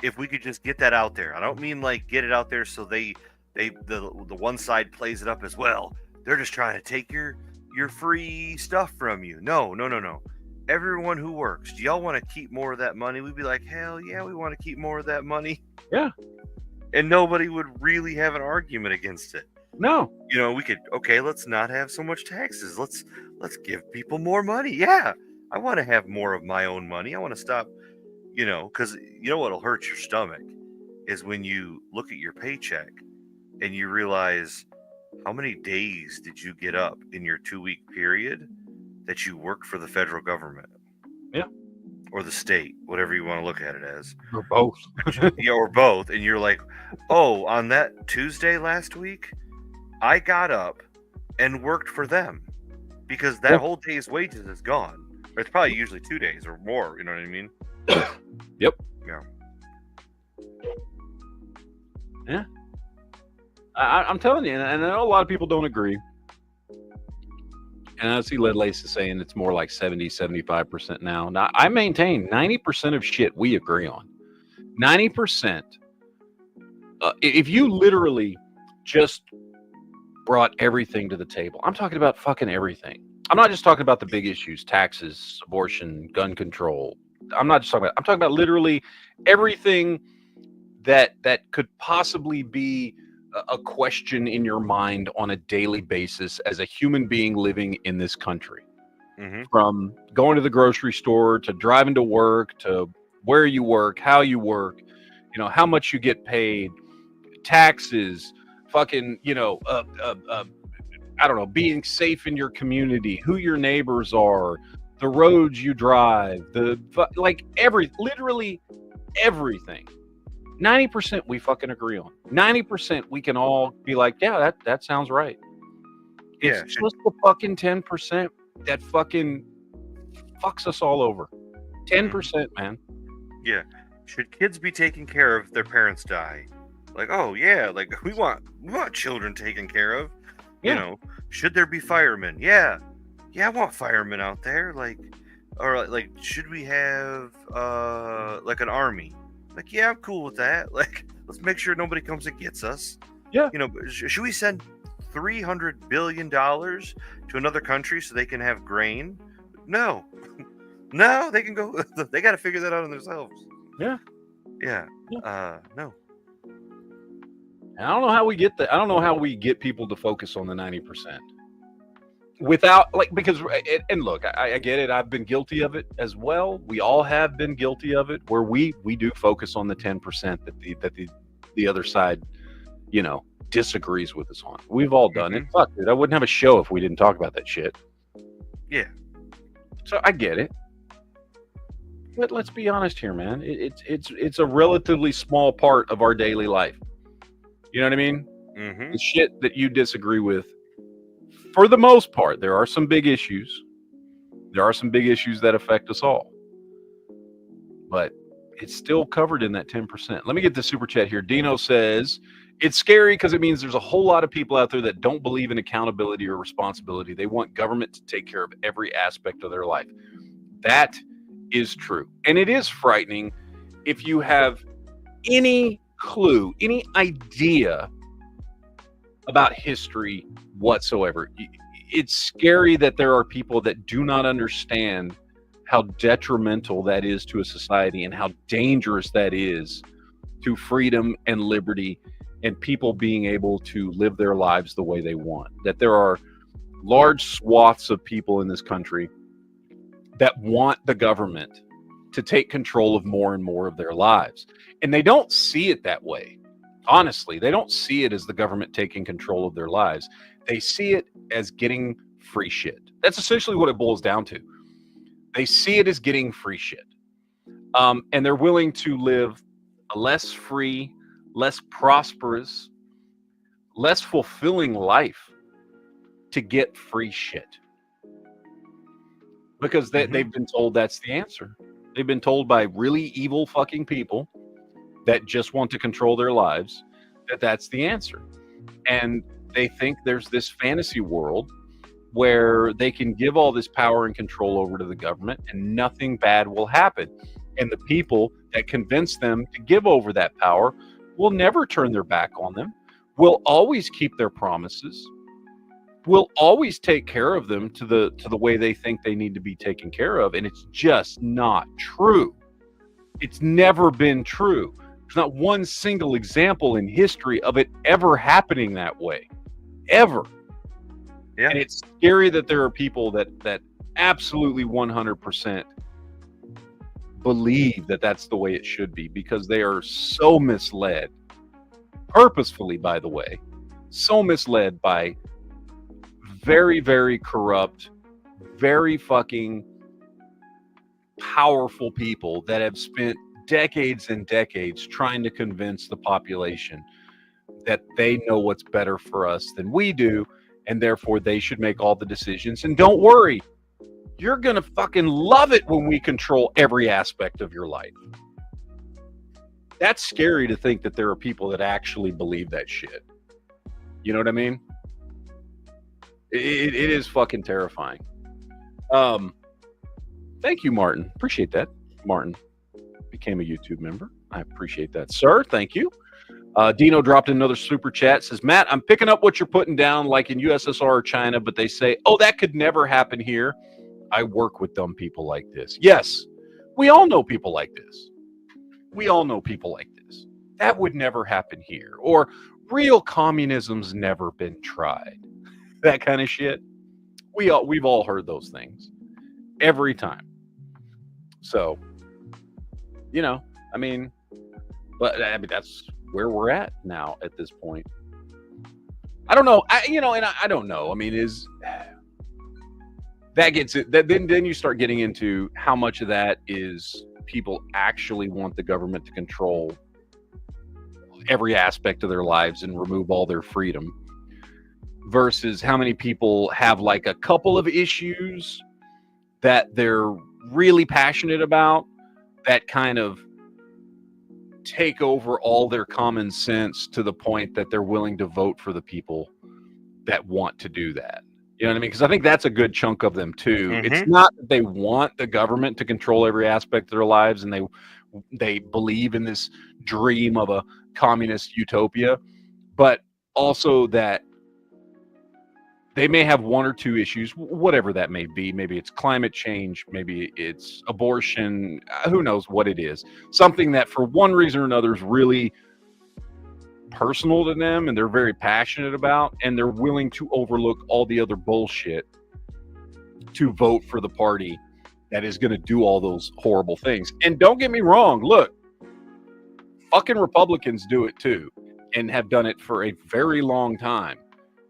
if we could just get that out there. I don't mean like get it out there so the one side plays it up as well. They're just trying to take your free stuff from you. No. Everyone who works, do y'all want to keep more of that money? We'd be like, hell yeah, we want to keep more of that money. Yeah. And nobody would really have an argument against it. No. We could, okay, let's not have so much taxes. Let's give people more money. Yeah. I want to have more of my own money. I want to stop, because what'll hurt your stomach is when you look at your paycheck and you realize how many days did you get up in your 2-week period that you worked for the federal government. Yeah. Or the state, whatever you want to look at it as. Or both. Yeah, or both. And you're like, oh, on that Tuesday last week, I got up and worked for them, because that whole day's wages is gone. Or it's probably usually 2 days or more. You know what I mean? Yep. Yeah. Yeah. I'm telling you, and I know a lot of people don't agree. And I see Led Lace is saying it's more like 70-75% now. Now, I maintain 90% of shit we agree on. 90%. If you literally just brought everything to the table, I'm talking about fucking everything. I'm not just talking about the big issues, taxes, abortion, gun control. I'm talking about literally everything that could possibly be a question in your mind on a daily basis as a human being living in this country. Mm-hmm. From going to the grocery store to driving to work to where you work, how you work, how much you get paid, taxes, fucking, I don't know, being safe in your community, who your neighbors are, the roads you drive, literally everything. 90% we fucking agree on. 90% we can all be like, yeah, that sounds right. It's just the fucking 10% that fucking fucks us all over. 10%, man. Yeah. Should kids be taken care of if their parents die? Like, oh yeah, like we want children taken care of. Yeah. Should there be firemen? Yeah, I want firemen out there. Like, should we have like an army? Like, yeah, I'm cool with that. Like, let's make sure nobody comes and gets us. Yeah. Should we send $300 billion to another country so they can have grain? No, they can go. They got to figure that out on themselves. Yeah. Yeah. No. And I don't know how we get that. I don't know how we get people to focus on the 90%. Without, because look, I get it. I've been guilty of it as well. We all have been guilty of it, where we do focus on the 10% that the the other side, disagrees with us on. We've all done it. Fuck it. I wouldn't have a show if we didn't talk about that shit. Yeah. So I get it. But let's be honest here, man. It's a relatively small part of our daily life. You know what I mean? Mm-hmm. The shit that you disagree with, for the most part, there are some big issues. There are some big issues that affect us all. But it's still covered in that 10%. Let me get the super chat here. Dino says, it's scary because it means there's a whole lot of people out there that don't believe in accountability or responsibility. They want government to take care of every aspect of their life. That is true. And it is frightening if you have any clue, any idea about history whatsoever. It's scary that there are people that do not understand how detrimental that is to a society and how dangerous that is to freedom and liberty and people being able to live their lives the way they want. That there are large swaths of people in this country that want the government to take control of more and more of their lives. And they don't see it that way. Honestly, they don't see it as the government taking control of their lives. They see it as getting free shit. That's essentially what it boils down to. They see it as getting free shit. And they're willing to live a less free, less prosperous, less fulfilling life to get free shit. Because they've been told that's the answer. They've been told by really evil fucking people that just want to control their lives that that's the answer. And they think there's this fantasy world where they can give all this power and control over to the government and nothing bad will happen. And the people that convince them to give over that power will never turn their back on them, will always keep their promises, will always take care of them to the way they think they need to be taken care of. And it's just not true. It's never been true. There's not one single example in history of it ever happening that way. Ever. Yeah. And it's scary that there are people that absolutely 100% believe that that's the way it should be, because they are so misled, purposefully, by the way, so misled by very, very corrupt, very fucking powerful people that have spent decades and decades trying to convince the population that they know what's better for us than we do, and therefore they should make all the decisions. And don't worry, you're gonna fucking love it when we control every aspect of your life. That's scary to think that there are people that actually believe that shit. You know what I mean? It is fucking terrifying. Thank you, Martin. Appreciate that. Martin became a YouTube member. I appreciate that, sir. Thank you. Dino dropped in another super chat. Says, Matt, I'm picking up what you're putting down, like in USSR or China, but they say, oh, that could never happen here. I work with dumb people like this. Yes, we all know people like this. We all know people like this. That would never happen here. Or real communism's never been tried. That kind of shit. We've all heard those things every time. So, but that's where we're at now at this point. I don't know. I don't know. I mean, that gets it. Then you start getting into how much of that is people actually want the government to control every aspect of their lives and remove all their freedom, versus how many people have like a couple of issues that they're really passionate about that kind of take over all their common sense to the point that they're willing to vote for the people that want to do that. You know what I mean? Because I think that's a good chunk of them too. Mm-hmm. It's not that they want the government to control every aspect of their lives and they believe in this dream of a communist utopia, but also that they may have one or two issues, whatever that may be. Maybe it's climate change, maybe it's abortion, who knows what it is. Something that for one reason or another is really personal to them and they're very passionate about, and they're willing to overlook all the other bullshit to vote for the party that is going to do all those horrible things. And don't get me wrong, look, fucking Republicans do it too, and have done it for a very long time.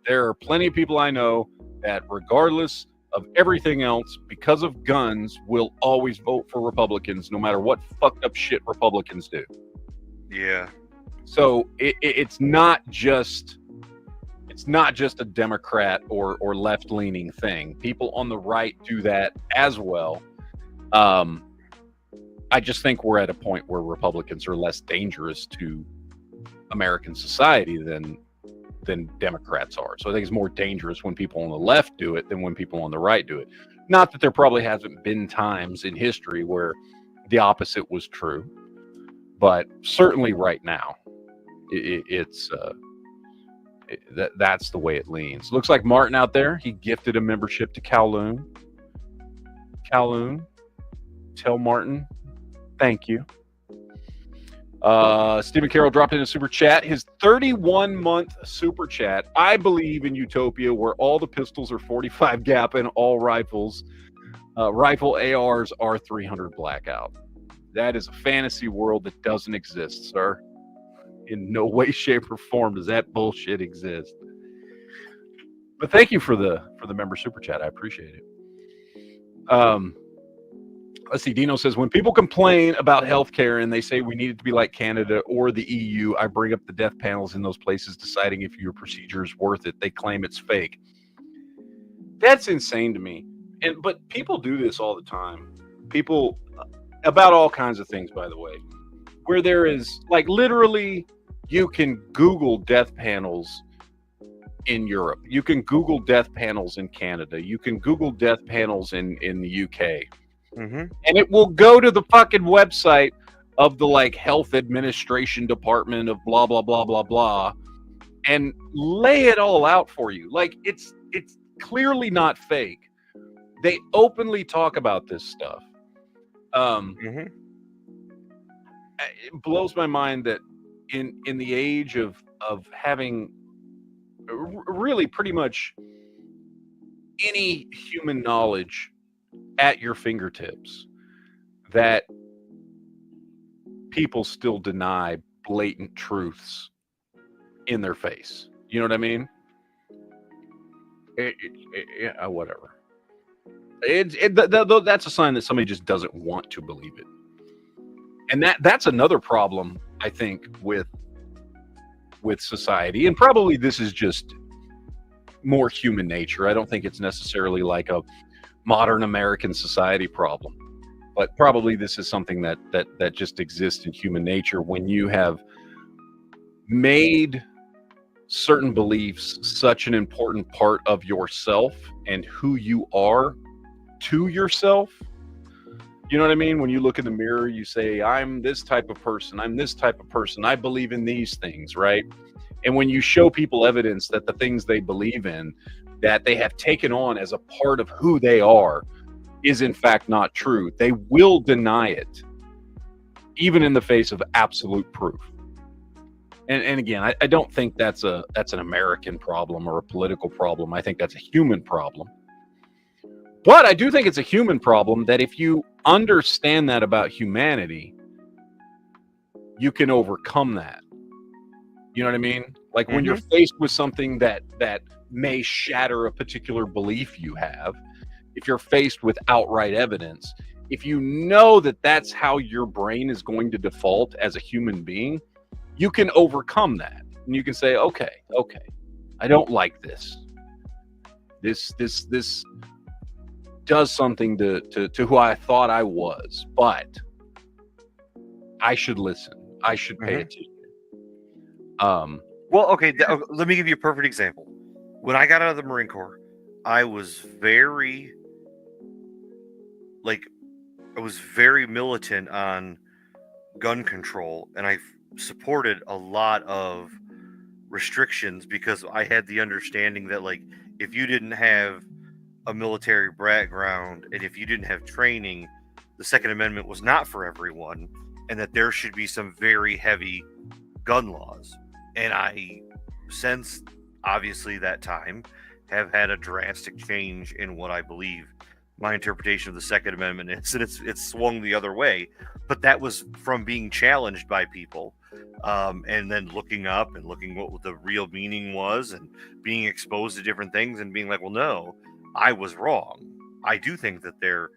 There are plenty of people I know that, regardless of everything else, because of guns, will always vote for Republicans, no matter what fucked up shit Republicans do. Yeah. So it's not just a Democrat or left leaning thing. People on the right do that as well. I just think we're at a point where Republicans are less dangerous to American society than Democrats are. So I think it's more dangerous when people on the left do it than when people on the right do it. Not that there probably hasn't been times in history where the opposite was true, but certainly right now, that's the way it leans. Looks like Martin out there, he gifted a membership to Kowloon. Kowloon, tell Martin, thank you. Stephen Carroll dropped in a super chat. His 31-month super chat. I believe in utopia where all the pistols are 45 gap and all rifle ARs are 300 blackout. That is a fantasy world that doesn't exist, sir. In no way, shape, or form does that bullshit exist. But thank you for the member super chat. I appreciate it. Let's see. Dino says, when people complain about healthcare and they say we need it to be like Canada or the EU, I bring up the death panels in those places deciding if your procedure is worth it. They claim it's fake. That's insane to me. But people do this all the time. People, about all kinds of things, by the way, where there is, like, literally, you can Google death panels in Europe. You can Google death panels in Canada. You can Google death panels in the UK. Mm-hmm. And it will go to the fucking website of the, like, health administration department of blah, blah, blah, blah, blah, and lay it all out for you. Like, it's clearly not fake. They openly talk about this stuff. Mm-hmm. It blows my mind that in the age of having really pretty much any human knowledge at your fingertips, that people still deny blatant truths in their face. You know what I mean? Whatever. That's a sign that somebody just doesn't want to believe it. And that's another problem, I think, with society. And probably this is just more human nature. I don't think it's necessarily like a modern American society problem, but probably this is something that just exists in human nature. When you have made certain beliefs such an important part of yourself and who you are to yourself, you know what I mean? When you look in the mirror, you say, I'm this type of person, I'm this type of person, I believe in these things, right? And when you show people evidence that the things they believe in, that they have taken on as a part of who they are, is in fact not true, they will deny it, even in the face of absolute proof. And again, I don't think that's an American problem or a political problem. I think that's a human problem. But I do think it's a human problem that if you understand that about humanity, you can overcome that. You know what I mean? Like when you're faced with something that may shatter a particular belief you have, if you're faced with outright evidence, if you know that that's how your brain is going to default as a human being, you can overcome that. And you can say, okay, I don't like this. This does something to who I thought I was, but I should listen. I should pay attention. Well, okay, let me give you a perfect example. When I got out of the Marine Corps, I was very militant on gun control, and I supported a lot of restrictions because I had the understanding that, like, if you didn't have a military background and if you didn't have training, the Second Amendment was not for everyone, and that there should be some very heavy gun laws. And I, since obviously that time, have had a drastic change in what I believe. my interpretation of the Second Amendment is, and it's swung the other way. But that was from being challenged by people, and then looking up and looking what the real meaning was, and being exposed to different things, and being like, well, no, I was wrong. I do think that there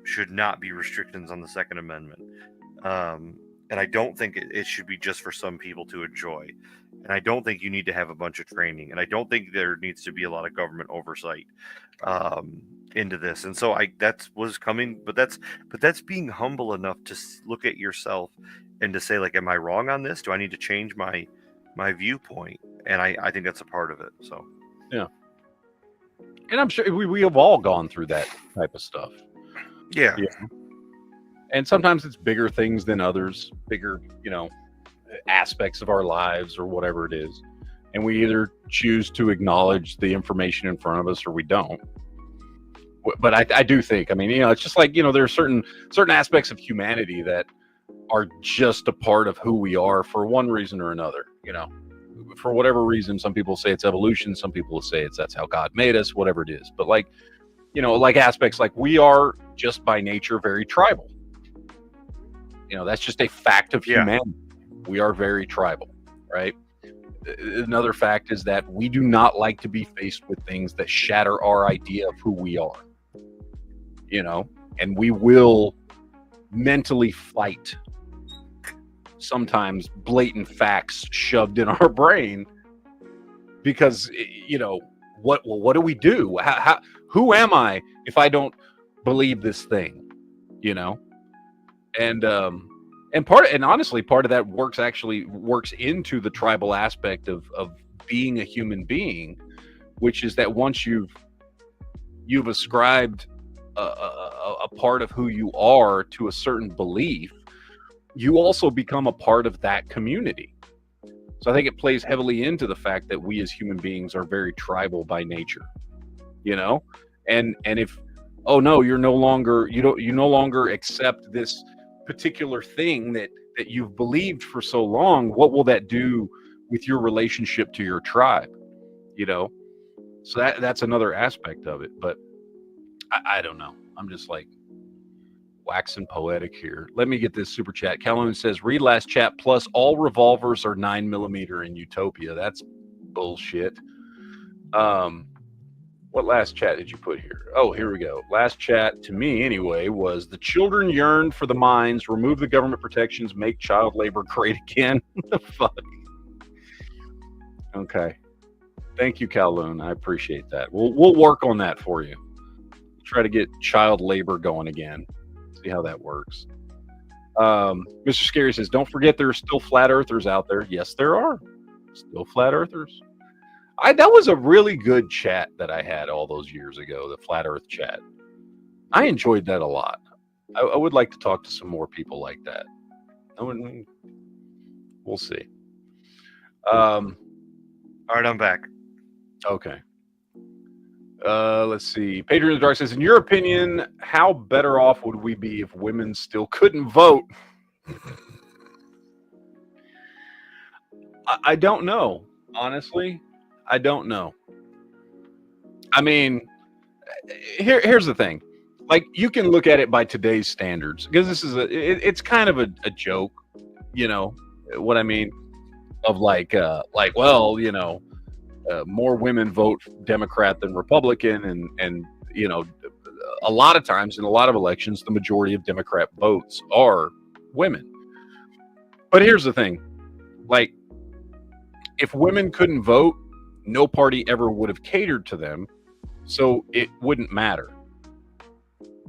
should not be restrictions on the Second Amendment, and I don't think it should be just for some people to enjoy. And I don't think you need to have a bunch of training, and I don't think there needs to be a lot of government oversight into this. And so that was coming, but that's being humble enough to look at yourself and to say, like, am I wrong on this? Do I need to change my viewpoint? And I think that's a part of it. So yeah, and I'm sure we have all gone through that type of stuff. Yeah. And sometimes it's bigger things than others, bigger, aspects of our lives or whatever it is. And we either choose to acknowledge the information in front of us or we don't. But I do think, it's just like, there are certain aspects of humanity that are just a part of who we are for one reason or another. For whatever reason, some people say it's evolution, some people say that's how God made us, whatever it is. But like aspects like we are just by nature very tribal. That's just a fact of humanity. We are very tribal, right? Another fact is that we do not like to be faced with things that shatter our idea of who we are, and we will mentally fight sometimes blatant facts shoved in our brain because, what do we do? Who am I if I don't believe this thing, And honestly, part of that works into the tribal aspect of being a human being, which is that once you've ascribed a part of who you are to a certain belief, you also become a part of that community. So I think it plays heavily into the fact that we as human beings are very tribal by nature, and if, oh no, you no longer accept this particular thing that you've believed for so long, what will that do with your relationship to your tribe? So that's another aspect of it. But I don't know. I'm just like waxing poetic here. Let me get this super chat. Calhoun says, read last chat, plus all revolvers are 9mm in Utopia. That's bullshit. What last chat did you put here? Oh, here we go. Last chat, to me anyway, was the children yearn for the mines, remove the government protections, make child labor great again. What the fuck? Okay. Thank you, Kowloon. I appreciate that. We'll work on that for you. Try to get child labor going again. See how that works. Mr. Scary says, don't forget there are still flat earthers out there. Yes, there are. Still flat earthers. That was a really good chat that I had all those years ago, the flat earth chat. I enjoyed that a lot. I would like to talk to some more people like that. We'll see. All right, I'm back. Okay. Let's see. Patron of the Dark says, in your opinion, how better off would we be if women still couldn't vote? I don't know. Honestly, I don't know. Here's the thing. Like, you can look at it by today's standards, because this is it's kind of a joke, what I mean? Of more women vote Democrat than Republican, and a lot of times in a lot of elections, the majority of Democrat votes are women. But here's the thing, like, if women couldn't vote, no party ever would have catered to them, so it wouldn't matter.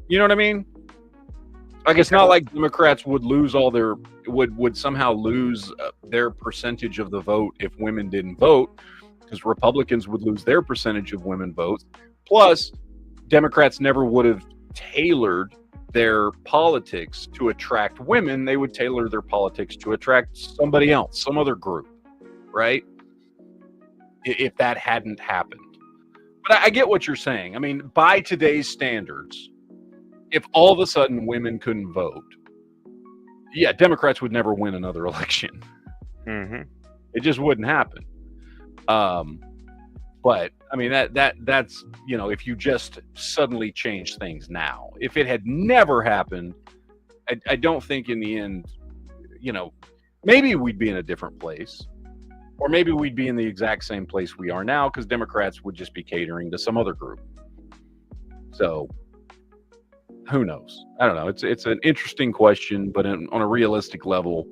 You know what I mean? Like, it's not like Democrats would somehow lose their percentage of the vote if women didn't vote, because Republicans would lose their percentage of women votes. Plus, Democrats never would have tailored their politics to attract women. They would tailor their politics to attract somebody else, some other group, right? If that hadn't happened. But I get what you're saying. I mean, by today's standards, if all of a sudden women couldn't vote, yeah, Democrats would never win another election. Mm-hmm. It just wouldn't happen. But But I mean that's if you just suddenly change things now. If it had never happened, I don't think in the end, maybe we'd be in a different place, or maybe we'd be in the exact same place we are now because Democrats would just be catering to some other group. So who knows? I don't know. It's an interesting question, but on a realistic level,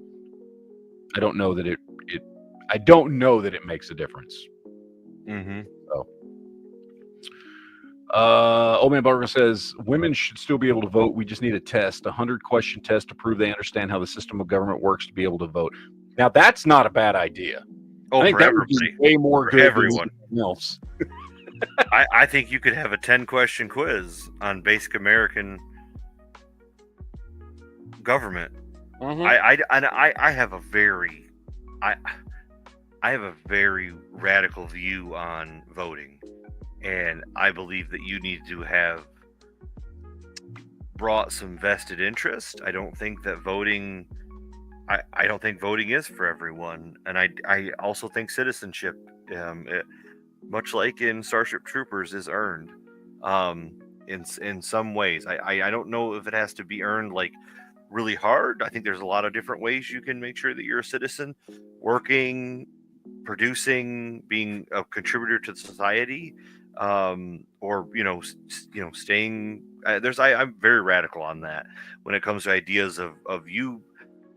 I don't know that it makes a difference. Mm-hmm. So, Old Man Barker says women should still be able to vote. We just need a 100-question test to prove they understand how the system of government works to be able to vote. Now that's not a bad idea. Oh, I think for that would everybody. be way more For good everyone. than anything else. I think you could have a 10-question quiz on basic American government. I have a very radical view on voting, and I believe that you need to have brought some vested interest. I don't think that voting is for everyone, and I also think citizenship, much like in Starship Troopers, is earned in some ways. I don't know if it has to be earned like really hard. I think there's a lot of different ways you can make sure that you're a citizen, working, producing, being a contributor to society, or staying. I'm very radical on that when it comes to ideas of you.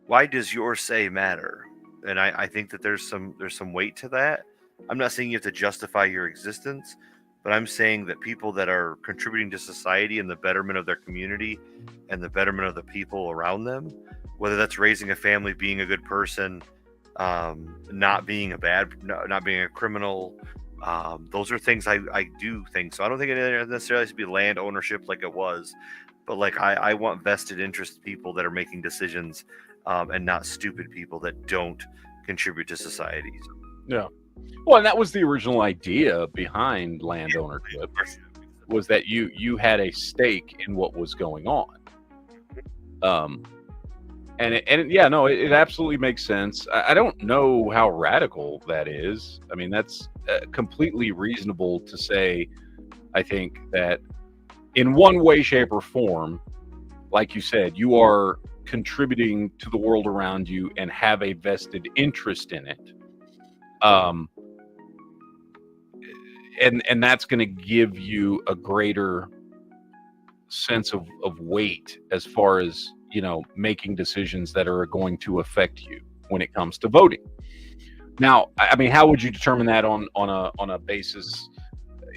Why does your say matter? And I think that there's some weight to that. I'm not saying you have to justify your existence, but I'm saying that people that are contributing to society and the betterment of their community and the betterment of the people around them, whether that's raising a family, being a good person, not being a criminal, those are things I do think. So I don't think it necessarily has to be land ownership like it was, but like I want vested interest people that are making decisions, and not stupid people that don't contribute to society. Yeah. Well, and that was the original idea behind land ownership, was that you had a stake in what was going on. It absolutely makes sense. I don't know how radical that is. I mean, that's completely reasonable to say. I think that in one way, shape, or form, like you said, you are contributing to the world around you and have a vested interest in it. And that's going to give you a greater sense of weight as far as, making decisions that are going to affect you when it comes to voting. Now, I mean, how would you determine that on a basis,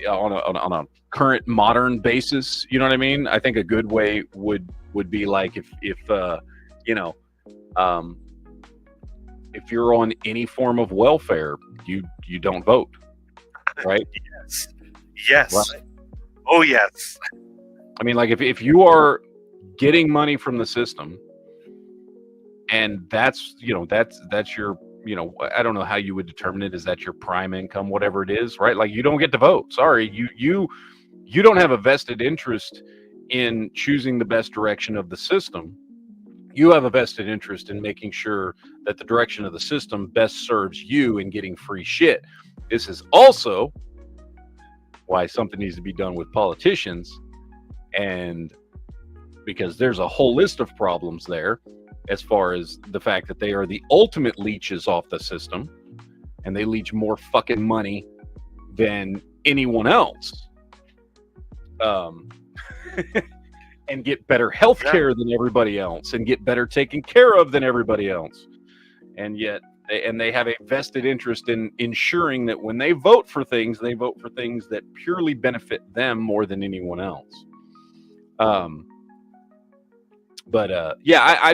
on a current modern basis? You know what I mean? I think a good way would be like if you're on any form of welfare, you don't vote, right? Yes. Right. Oh yes. I mean, like if you are getting money from the system, and that's your, I don't know how you would determine it. Is that your prime income, whatever it is, right? Like you don't get to vote. Sorry, you don't have a vested interest in choosing the best direction of the system. You have a vested interest in making sure that the direction of the system best serves you in getting free shit. This is also why something needs to be done with politicians, and because there's a whole list of problems there as far as the fact that they are the ultimate leeches off the system, and they leech more fucking money than anyone else. And get better health care than everybody else, and get better taken care of than everybody else. And yet, they have a vested interest in ensuring that when they vote for things, they vote for things that purely benefit them more than anyone else. I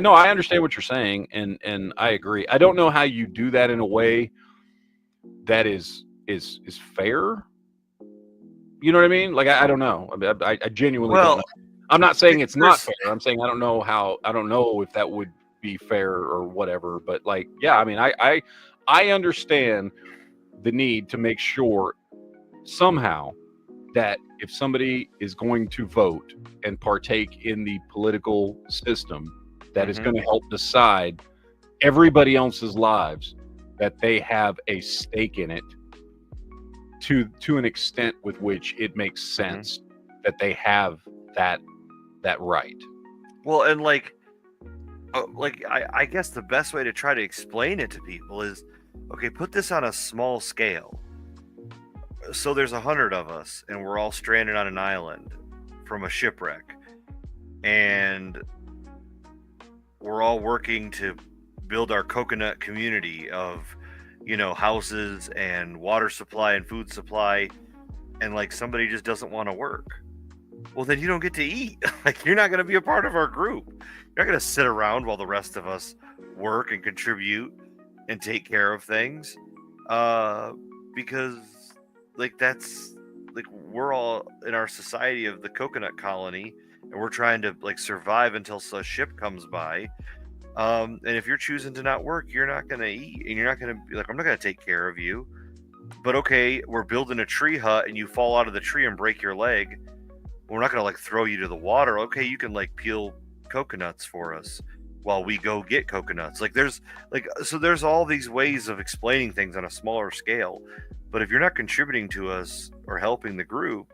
know, I understand what you're saying, and I agree. I don't know how you do that in a way that is fair. You know what I mean? Like, I don't know. I genuinely don't know. I'm not saying it's not fair. I'm saying I don't know if that would be fair or whatever. But like, yeah, I mean, I understand the need to make sure somehow that if somebody is going to vote and partake in the political system that is going to help decide everybody else's lives, that they have a stake in it to an extent with which it makes sense that they have that right. Well, and I guess the best way to try to explain it to people is, okay, put this on a small scale. So there's 100 of us, and we're all stranded on an island from a shipwreck, and we're all working to build our coconut community of, houses and water supply and food supply, and like somebody just doesn't want to work. Well, then you don't get to eat. Like, you're not going to be a part of our group. You're not going to sit around while the rest of us work and contribute and take care of things, because that's we're all in our society of the coconut colony, and we're trying to survive until a ship comes by. And if you're choosing to not work, you're not going to eat, and you're not going to be like, I'm not going to take care of you. But okay, we're building a tree hut and you fall out of the tree and break your leg. We're not going to throw you to the water. Okay, you can peel coconuts for us while we go get coconuts. There's all these ways of explaining things on a smaller scale. But if you're not contributing to us or helping the group,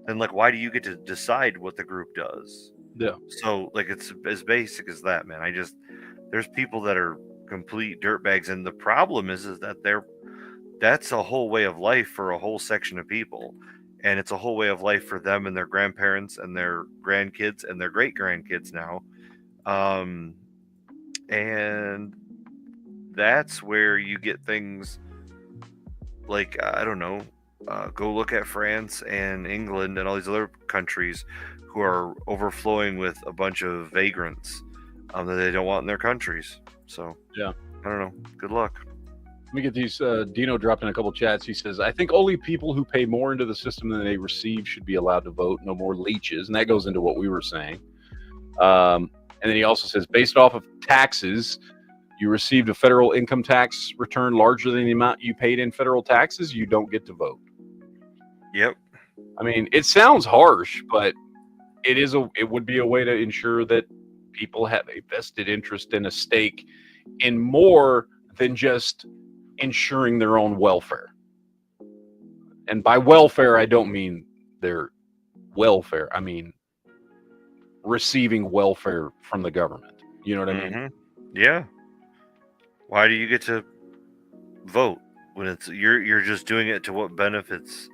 then why do you get to decide what the group does? Yeah. So it's as basic as that, man. There's people that are complete dirtbags, and the problem is that that's a whole way of life for a whole section of people. And it's a whole way of life for them and their grandparents and their grandkids and their great grandkids now. And that's where you get things I don't know, go look at France and England and all these other countries who are overflowing with a bunch of vagrants that they don't want in their countries. So, yeah, I don't know. Good luck. Let me get these. Dino dropped in a couple chats. He says, I think only people who pay more into the system than they receive should be allowed to vote. No more leeches. And that goes into what we were saying. And then he also says, based off of taxes, you received a federal income tax return larger than the amount you paid in federal taxes, you don't get to vote. Yep. I mean, it sounds harsh, but it would be a way to ensure that people have a vested interest and a stake in more than just ensuring their own welfare. And by welfare, I don't mean their welfare. I mean receiving welfare from the government. You know what I mean? Yeah. Why do you get to vote when you're just doing it to what benefits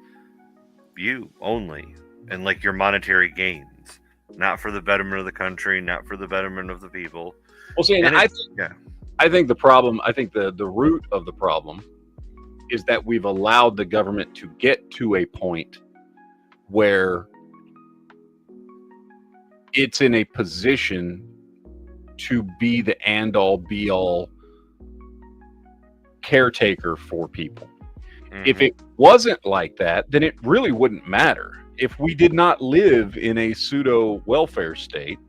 you only, and your monetary gains, not for the betterment of the country, not for the betterment of the people? Well, see, I think the problem, the root of the problem is that we've allowed the government to get to a point where it's in a position to be the end-all, be-all caretaker for people. If it wasn't like that, then it really wouldn't matter. If we did not live in a pseudo-welfare state,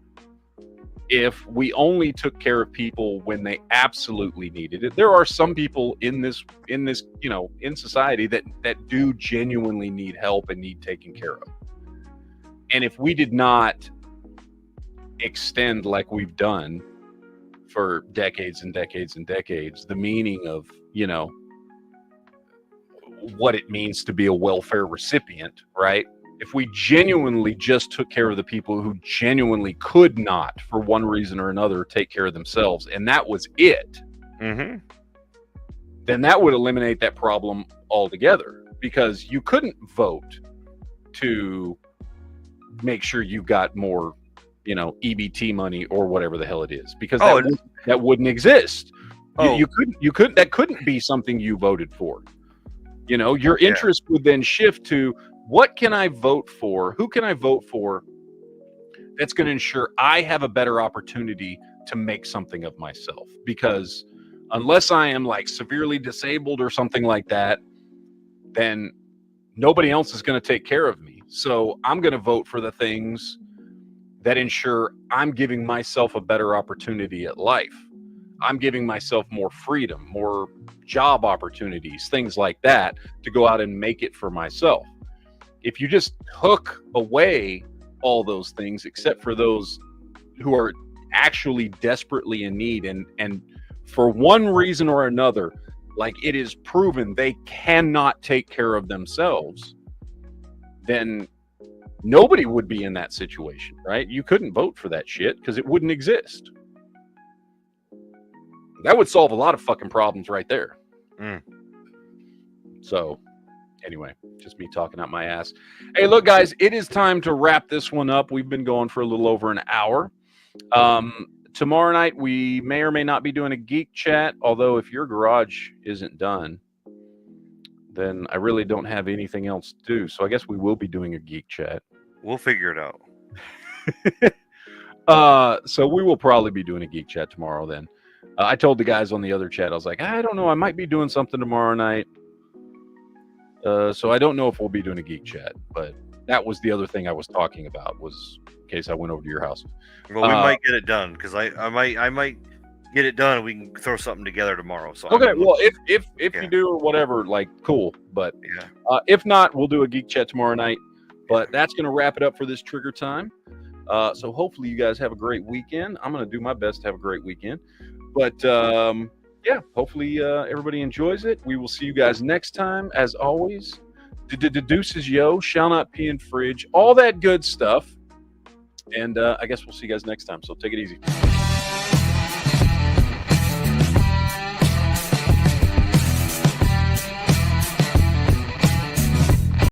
if we only took care of people when they absolutely needed it. There are some people in this, in society that do genuinely need help and need taken care of. And if we did not extend, like we've done for decades and decades and decades, the meaning of, what it means to be a welfare recipient, right? If we genuinely just took care of the people who genuinely could not, for one reason or another, take care of themselves, and that was it, then that would eliminate that problem altogether, because you couldn't vote to make sure you got more, EBT money or whatever the hell it is, because that wouldn't exist. You couldn't. That couldn't be something you voted for. Your interest would then shift to, what can I vote for? Who can I vote for that's going to ensure I have a better opportunity to make something of myself? Because unless I am severely disabled or something like that, then nobody else is going to take care of me. So I'm going to vote for the things that ensure I'm giving myself a better opportunity at life. I'm giving myself more freedom, more job opportunities, things like that, to go out and make it for myself. If you just took away all those things, except for those who are actually desperately in need and for one reason or another like it is proven they cannot take care of themselves, then nobody would be in that situation, right? You couldn't vote for that shit because it wouldn't exist. That would solve a lot of fucking problems right there. So anyway, just me talking out my ass. Hey, look, guys, it is time to wrap this one up. We've been going for a little over an hour. Tomorrow night, we may or may not be doing a geek chat, although if your garage isn't done, then I really don't have anything else to do. So I guess we will be doing a geek chat. We'll figure it out. So we will probably be doing a geek chat tomorrow then. I told the guys on the other chat, I was like, I don't know, I might be doing something tomorrow night. So I don't know if we'll be doing a geek chat, but that was the other thing I was talking about, was in case I went over to your house. Well, we might get it done, because I might get it done and we can throw something together tomorrow. So okay, well, if you do or whatever, like, cool. But if not, we'll do a geek chat tomorrow night. But that's going to wrap it up for this trigger time. So hopefully you guys have a great weekend. I'm going to do my best to have a great weekend. But yeah, hopefully everybody enjoys it. We will see you guys next time. As always, deuces, yo, shall not pee in fridge, all that good stuff. And I guess we'll see you guys next time. So take it easy.